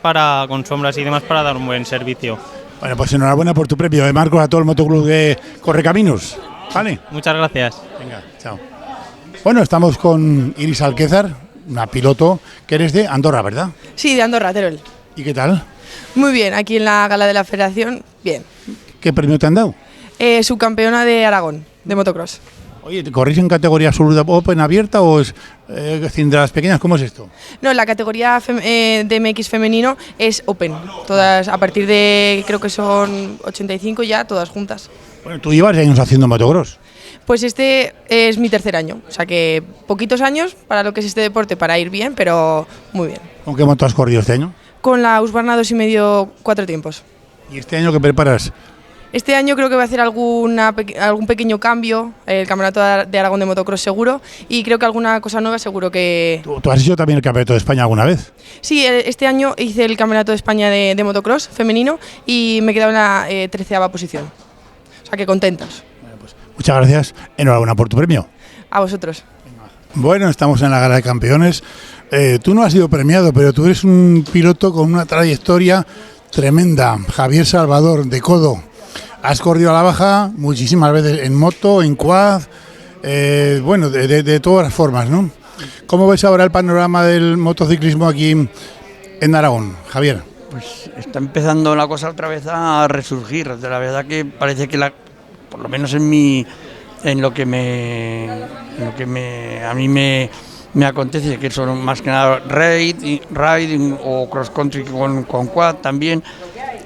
S5: con sombras y demás para dar un buen servicio.
S1: Bueno, pues enhorabuena por tu premio, Marcos, a todo el motoclub de Correcaminos. ¿Vale?
S5: Muchas gracias.
S1: Venga, chao. Bueno, estamos con Iris Alquézar, una piloto que eres de Andorra, ¿verdad?
S6: Sí, de Andorra, Teruel.
S1: ¿Y qué tal?
S6: Muy bien, aquí en la gala de la federación, bien.
S1: ¿Qué premio te han dado?
S6: Subcampeona de Aragón, de motocross.
S1: Oye, ¿corréis en categoría absoluta open abierta o es de las pequeñas? ¿Cómo es esto?
S6: No, la categoría de MX femenino es open. Todas, a partir de, creo que son 85 ya, todas juntas.
S1: Bueno, tú llevas años haciendo motocross.
S6: Pues este es mi 3er año, o sea que poquitos años para lo que es este deporte, para ir bien, pero muy bien.
S1: ¿Con qué moto has corrido este año?
S6: Con la Husqvarna 2,5 4 tiempos.
S1: ¿Y este año qué preparas?
S6: Este año creo que voy a hacer algún pequeño cambio, el campeonato de Aragón de motocross seguro, y creo que alguna cosa nueva seguro que...
S1: ¿Tú has hecho también el campeonato de España alguna vez?
S6: Sí, este año hice el campeonato de España de motocross femenino y me he quedado en la 13ª posición. O sea que contentos.
S1: Bueno, pues, muchas gracias, enhorabuena por tu premio.
S6: A vosotros.
S1: Bueno, estamos en la gala de campeones. Tú no has sido premiado, pero tú eres un piloto con una trayectoria tremenda. Javier Salvador, de Codo. Has corrido a la baja muchísimas veces en moto, en quad, bueno, de todas las formas, ¿no? ¿Cómo ves ahora el panorama del motociclismo aquí en Aragón, Javier?
S7: Pues está empezando la cosa otra vez a resurgir. La verdad que parece que por lo menos en lo que a mí me acontece, que son más que nada riding o cross country con quad también.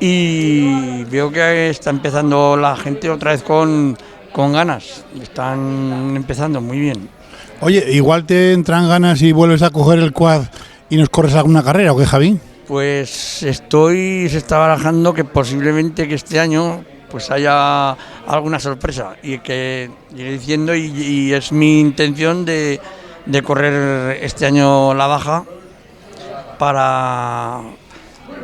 S7: Y veo que está empezando la gente otra vez con ganas, están empezando muy bien.
S1: Oye, igual te entran ganas y vuelves a coger el quad y nos corres alguna carrera, ¿o qué, Javi?
S7: Pues se está barajando que posiblemente que este año pues haya alguna sorpresa y que iré diciendo y es mi intención de correr este año la baja para...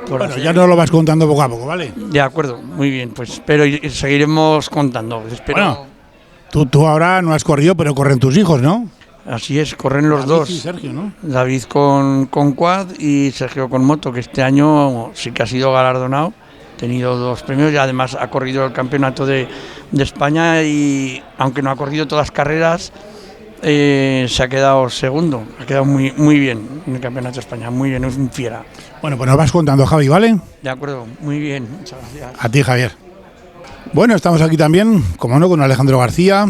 S1: Bueno, ya nos lo vas contando poco a poco, ¿vale?
S7: De acuerdo, muy bien, pues pero seguiremos contando.
S1: Bueno, tú ahora no has corrido, pero corren tus hijos, ¿no?
S7: Así es, corren los
S1: David
S7: dos.
S1: y Sergio, ¿no?
S7: David con quad y Sergio con moto, que este año sí que ha sido galardonado. Ha tenido 2 premios y además ha corrido el campeonato de España y aunque no ha corrido todas las carreras, se ha quedado segundo. Ha quedado muy bien en el campeonato de España, muy bien, es un fiera.
S1: Bueno, pues nos vas contando, Javi, ¿vale?
S7: De acuerdo, muy bien, muchas gracias.
S1: A ti, Javier. Bueno, estamos aquí también, como no, con Alejandro García,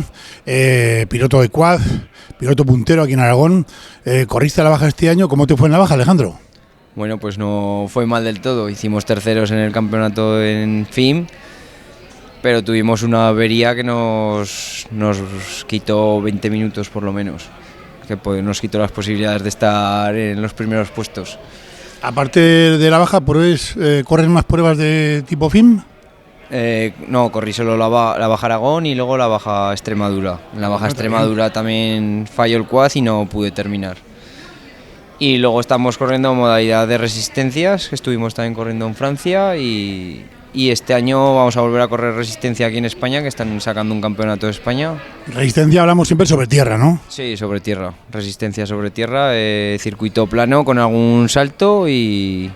S1: piloto de quad, piloto puntero aquí en Aragón. ¿Corriste a la baja este año? ¿Cómo te fue en la baja, Alejandro?
S8: Bueno, pues no fue mal del todo. Hicimos terceros en el campeonato en FIM, pero tuvimos una avería que nos quitó 20 minutos por lo menos, que nos quitó las posibilidades de estar en los primeros puestos.
S1: Aparte de la baja, ¿corres más pruebas de tipo FIM?
S8: No, corrí solo la baja Aragón y luego la baja Extremadura. En la baja Extremadura también falló el quad y no pude terminar. Y luego estamos corriendo modalidad de resistencias, que estuvimos también corriendo en Francia y este año vamos a volver a correr resistencia aquí en España, que están sacando un campeonato de España.
S1: Resistencia hablamos siempre sobre tierra, ¿no?
S8: Sí, sobre tierra, resistencia sobre tierra, circuito plano con algún salto y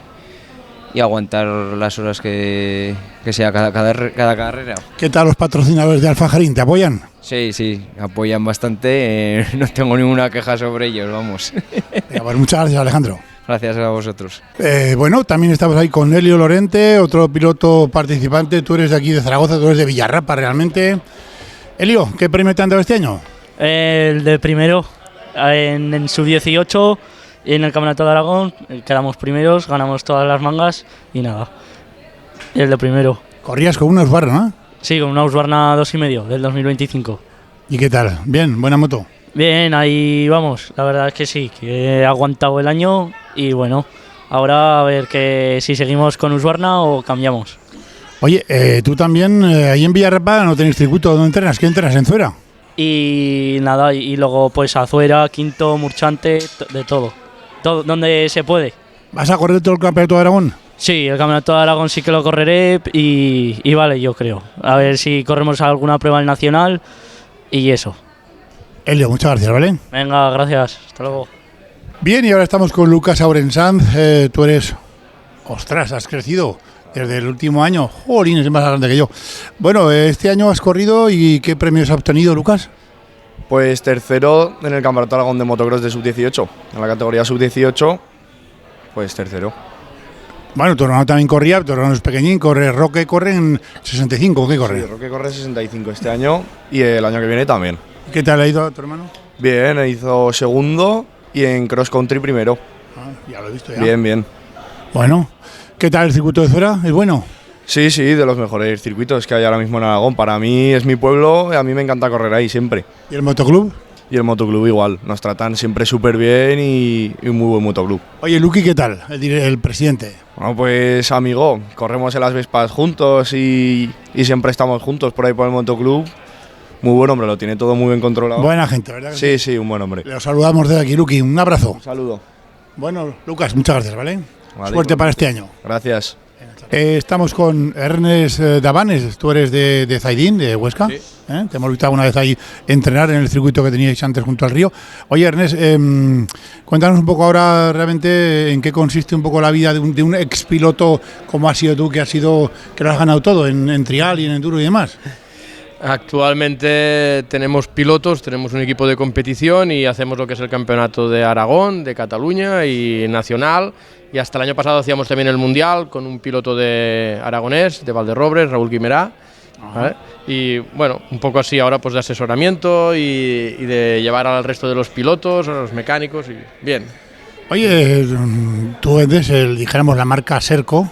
S8: aguantar las horas que sea cada carrera.
S1: ¿Qué tal los patrocinadores de Alfajarín? ¿Te apoyan?
S8: Sí, apoyan bastante, no tengo ninguna queja sobre ellos, vamos.
S1: Venga, pues muchas gracias, Alejandro.
S8: Gracias a vosotros.
S1: Bueno, también estamos ahí con Elio Lorente, otro piloto participante. Tú eres de aquí de Zaragoza, tú eres de Villarrapa realmente. Elio, ¿qué premio te han dado este año?
S9: El de primero en sub-18 en el Campeonato de Aragón, quedamos primeros, ganamos todas las mangas y nada. El de primero.
S1: Corrías con una Husqvarna, ¿no?
S9: Sí, con una Husqvarna 2,5 del 2025.
S1: ¿Y qué tal? Bien, buena moto.
S9: Bien, ahí vamos, la verdad es que sí, que he aguantado el año y bueno, ahora a ver que si seguimos con Husqvarna o cambiamos.
S1: Oye, tú también, ahí en Villarrapa no tenéis circuito, ¿dónde entrenas? ¿Qué entrenas? ¿En Zuera?
S9: Y nada, y luego pues Azuera, Quinto, Murchante, de todo, donde se puede.
S1: ¿Vas a correr todo el campeonato de Aragón?
S9: Sí, el campeonato de Aragón sí que lo correré y vale, yo creo. A ver si corremos alguna prueba en nacional y eso.
S1: Elio, muchas gracias, ¿vale?
S9: Venga, gracias. Hasta luego.
S1: Bien, y ahora estamos con Lucas Aurensanz. Tú eres... ¡Ostras! Has crecido desde el último año. ¡Jolín! Es más grande que yo. Bueno, este año has corrido y ¿qué premios has obtenido, Lucas?
S10: Pues tercero en el Campeonato Aragón de Motocross de Sub-18. En la categoría Sub-18, pues tercero.
S1: Bueno, tu hermano también corría, tu hermano es pequeñín, Roque corre en 65, ¿qué corre?
S10: Sí, Roque corre 65 este año y el año que viene también.
S1: ¿Qué tal ha ido a tu hermano?
S10: Bien, hizo segundo y en cross country primero.
S1: Ya lo he visto ya.
S10: Bien.
S1: Bueno, ¿qué tal el circuito de Zuera? ¿Es bueno?
S10: Sí, de los mejores circuitos que hay ahora mismo en Aragón. Para mí es mi pueblo y a mí me encanta correr ahí siempre.
S1: ¿Y el motoclub?
S10: Y el motoclub igual, nos tratan siempre súper bien y un muy buen motoclub.
S1: Oye, Luqui, ¿qué tal? El presidente.
S10: Bueno, pues amigo, corremos en las Vespas juntos y siempre estamos juntos por ahí por el motoclub. Muy buen hombre, lo tiene todo muy bien controlado.
S1: Buena gente, ¿verdad?
S10: Sí, un buen hombre.
S1: Le saludamos desde aquí, Luqui, un abrazo.
S10: Un saludo.
S1: Bueno, Lucas, muchas gracias, ¿vale?
S10: Vale,
S1: suerte para este año.
S10: Gracias.
S1: Estamos con Ernest Davanes, tú eres de Zaidín, de Huesca.
S11: Sí.
S1: Te hemos visto alguna vez ahí entrenar en el circuito que teníais antes junto al río. Oye, Ernest, cuéntanos un poco ahora realmente en qué consiste un poco la vida de un expiloto como has sido tú, que lo has ganado todo en trial y en enduro y demás.
S11: Actualmente tenemos pilotos, tenemos un equipo de competición y hacemos lo que es el campeonato de Aragón, de Cataluña y nacional. Y hasta el año pasado hacíamos también el mundial con un piloto de aragonés, de Valderrobres, Raúl Guimerá. ¿Vale? Y bueno, un poco así ahora pues de asesoramiento y de llevar al resto de los pilotos, a los mecánicos y bien.
S1: Oye, tú vendes, dijéramos, la marca Serco.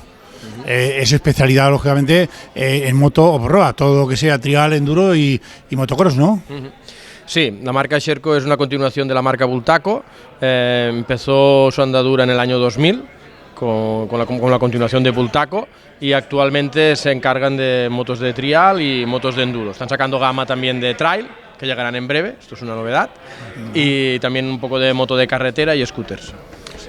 S1: Es especialidad, lógicamente, en moto o proa, todo lo que sea trial, enduro y motocross, ¿no?
S11: Sí, la marca Sherco es una continuación de la marca Bultaco. Empezó su andadura en el año 2000 con la continuación de Bultaco, y actualmente se encargan de motos de trial y motos de enduro. Están sacando gama también de trail, que llegarán en breve, esto es una novedad, y también un poco de moto de carretera y scooters.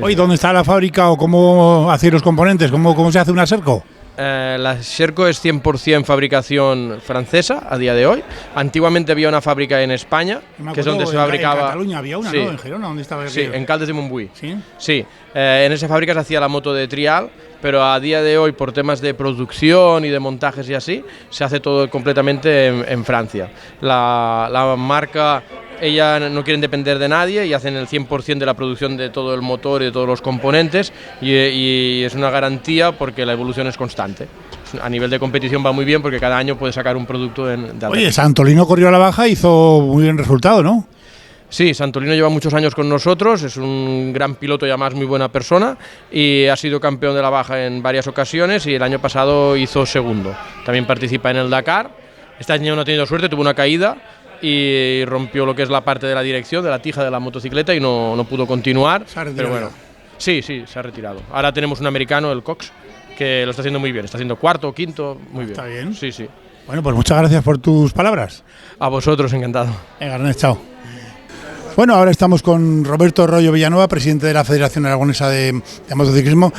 S1: Oye, ¿dónde está la fábrica o cómo hacéis los componentes? ¿Cómo se hace una Sherco?
S11: La Sherco es 100% fabricación francesa a día de hoy. Antiguamente había una fábrica en España, que es donde se fabricaba.
S1: En Cataluña había una, ¿no? En Gerona, ¿dónde estaba?
S11: Sí, en Caldes de Montbui.
S1: ¿Sí?
S11: Sí, en esa fábrica se hacía la moto de trial, pero a día de hoy, por temas de producción y de montajes y así, se hace todo completamente en Francia. La marca, ella no quieren depender de nadie y hacen el 100% de la producción de todo el motor y de todos los componentes, y es una garantía porque la evolución es constante. A nivel de competición va muy bien porque cada año puede sacar un producto de alta.
S1: Oye, Santolino corrió a la baja y hizo muy buen resultado, ¿no?
S11: Sí, Santolino lleva muchos años con nosotros, es un gran piloto y además muy buena persona, y ha sido campeón de la baja en varias ocasiones y el año pasado hizo segundo. También participa en el Dakar. Este año no ha tenido suerte, tuvo una caída y rompió lo que es la parte de la dirección, de la tija de la motocicleta, y no pudo continuar. Pero bueno, sí, se ha retirado. Ahora tenemos un americano, el Cox, que lo está haciendo muy bien, está haciendo cuarto o quinto, muy bien.
S1: Está bien.
S11: Sí.
S1: Bueno, pues muchas gracias por tus palabras.
S11: A vosotros, encantado.
S1: Venga, Ernest, chao. Bueno, ahora estamos con Roberto Rollo Villanueva, presidente de la Federación Aragonesa de Motociclismo.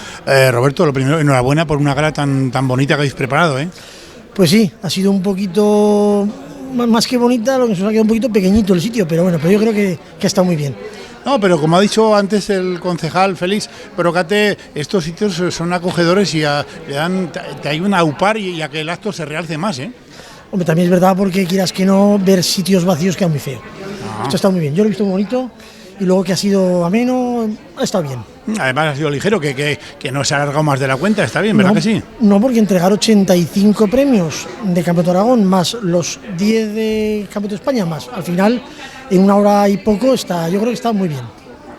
S1: Roberto, lo primero, enhorabuena por una gala tan bonita que habéis preparado, ¿eh?
S12: Pues sí, ha sido un poquito, más que bonita, lo que nos ha quedado un poquito pequeñito el sitio, pero bueno, yo creo que ha estado muy bien.
S1: No, pero como ha dicho antes el concejal Félix Brocate, estos sitios son acogedores y te ayudan a upar y a que el acto se realce más, ¿eh?
S12: Hombre, también es verdad, porque quieras que no, ver sitios vacíos queda muy feo. Esto está muy bien, yo lo he visto muy bonito, y luego que ha sido ameno, ha estado bien.
S1: Además ha sido ligero, que no se ha alargado más de la cuenta, está bien, ¿verdad que sí?
S12: No, porque entregar 85 premios de Campeonato de Aragón, más los 10 de Campeonato de España, más al final, en una hora y poco, yo creo que está muy bien.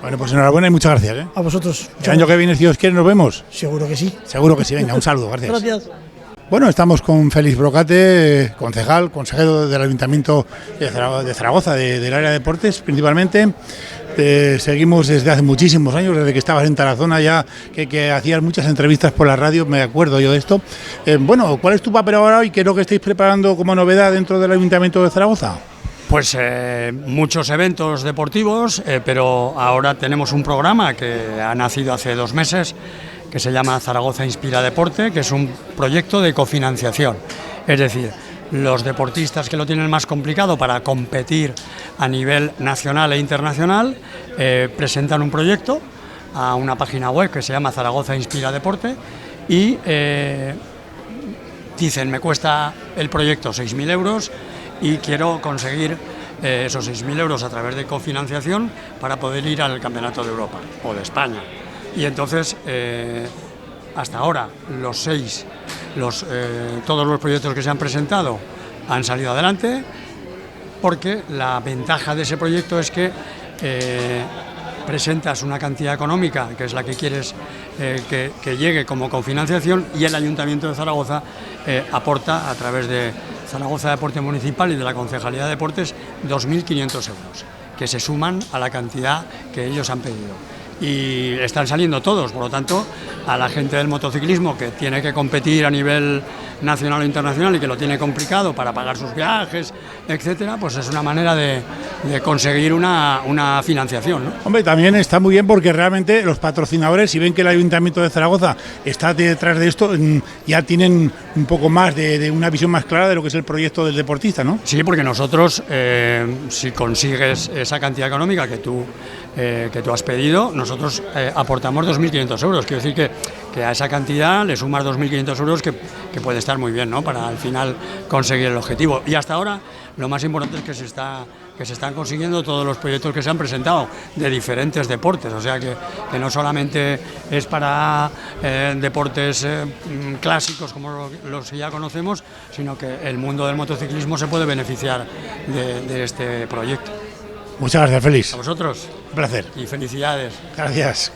S1: Bueno, pues enhorabuena y muchas gracias, ¿eh?
S12: A vosotros.
S1: El año que viene, si Dios quiere, nos vemos.
S12: Seguro que sí.
S1: Seguro que sí, venga, un saludo, gracias.
S12: Gracias.
S1: Bueno, estamos con Félix Brocate, consejero del Ayuntamiento de Zaragoza, del área de deportes principalmente. Te seguimos desde hace muchísimos años, desde que estabas en Tarazona ya, que hacías muchas entrevistas por la radio, me acuerdo yo de esto. Bueno, ¿cuál es tu papel ahora y qué es lo que estáis preparando como novedad dentro del Ayuntamiento de Zaragoza?
S13: Pues muchos eventos deportivos, pero ahora tenemos un programa que ha nacido hace 2 meses, que se llama Zaragoza Inspira Deporte, que es un proyecto de cofinanciación. Es decir, los deportistas que lo tienen más complicado para competir a nivel nacional e internacional presentan un proyecto a una página web que se llama Zaragoza Inspira Deporte y dicen, me cuesta el proyecto 6.000 euros y quiero conseguir esos 6.000 euros a través de cofinanciación para poder ir al Campeonato de Europa o de España. Y entonces, hasta ahora, todos los proyectos que se han presentado han salido adelante, porque la ventaja de ese proyecto es que presentas una cantidad económica, que es la que quieres que llegue como cofinanciación, y el Ayuntamiento de Zaragoza aporta a través de Zaragoza Deporte Municipal y de la Concejalía de Deportes 2.500 euros, que se suman a la cantidad que ellos han pedido. Y están saliendo todos, por lo tanto, a la gente del motociclismo que tiene que competir a nivel nacional o internacional y que lo tiene complicado para pagar sus viajes, etcétera, pues es una manera de conseguir una financiación, ¿no?
S1: Hombre, también está muy bien porque realmente los patrocinadores, si ven que el Ayuntamiento de Zaragoza está detrás de esto, ya tienen un poco más de una visión más clara de lo que es el proyecto del deportista, ¿no?
S13: Sí, porque nosotros, si consigues esa cantidad económica que tú has pedido, nosotros aportamos 2.500 euros. Quiero decir que a esa cantidad le sumas 2.500 euros que puede estar muy bien, ¿no?, para al final conseguir el objetivo. Y hasta ahora lo más importante es que se están consiguiendo todos los proyectos que se han presentado de diferentes deportes, o sea que no solamente es para deportes clásicos como los que ya conocemos, sino que el mundo del motociclismo se puede beneficiar de este proyecto.
S1: Muchas gracias, Félix.
S13: A vosotros.
S1: Un placer.
S13: Y felicidades.
S1: Gracias.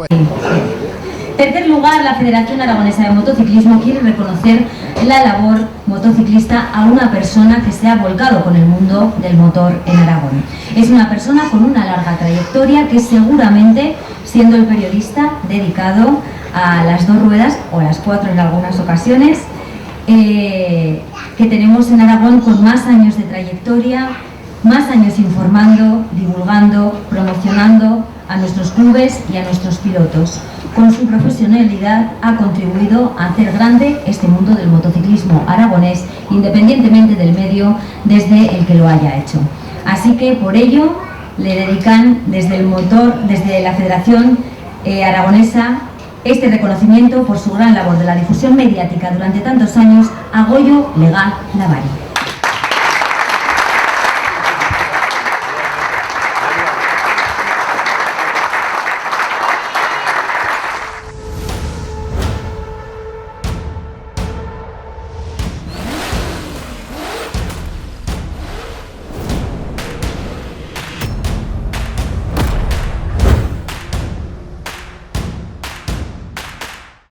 S14: En tercer lugar, la Federación Aragonesa de Motociclismo quiere reconocer la labor motociclista a una persona que se ha volcado con el mundo del motor en Aragón. Es una persona con una larga trayectoria que seguramente, siendo el periodista dedicado a las 2 ruedas o a las 4 en algunas ocasiones, que tenemos en Aragón con más años de trayectoria, más años informando, divulgando, promocionando a nuestros clubes y a nuestros pilotos. Con su profesionalidad ha contribuido a hacer grande este mundo del motociclismo aragonés, independientemente del medio desde el que lo haya hecho. Así que por ello le dedican desde la Federación Aragonesa este reconocimiento por su gran labor de la difusión mediática durante tantos años a Goyo Legal Lavari.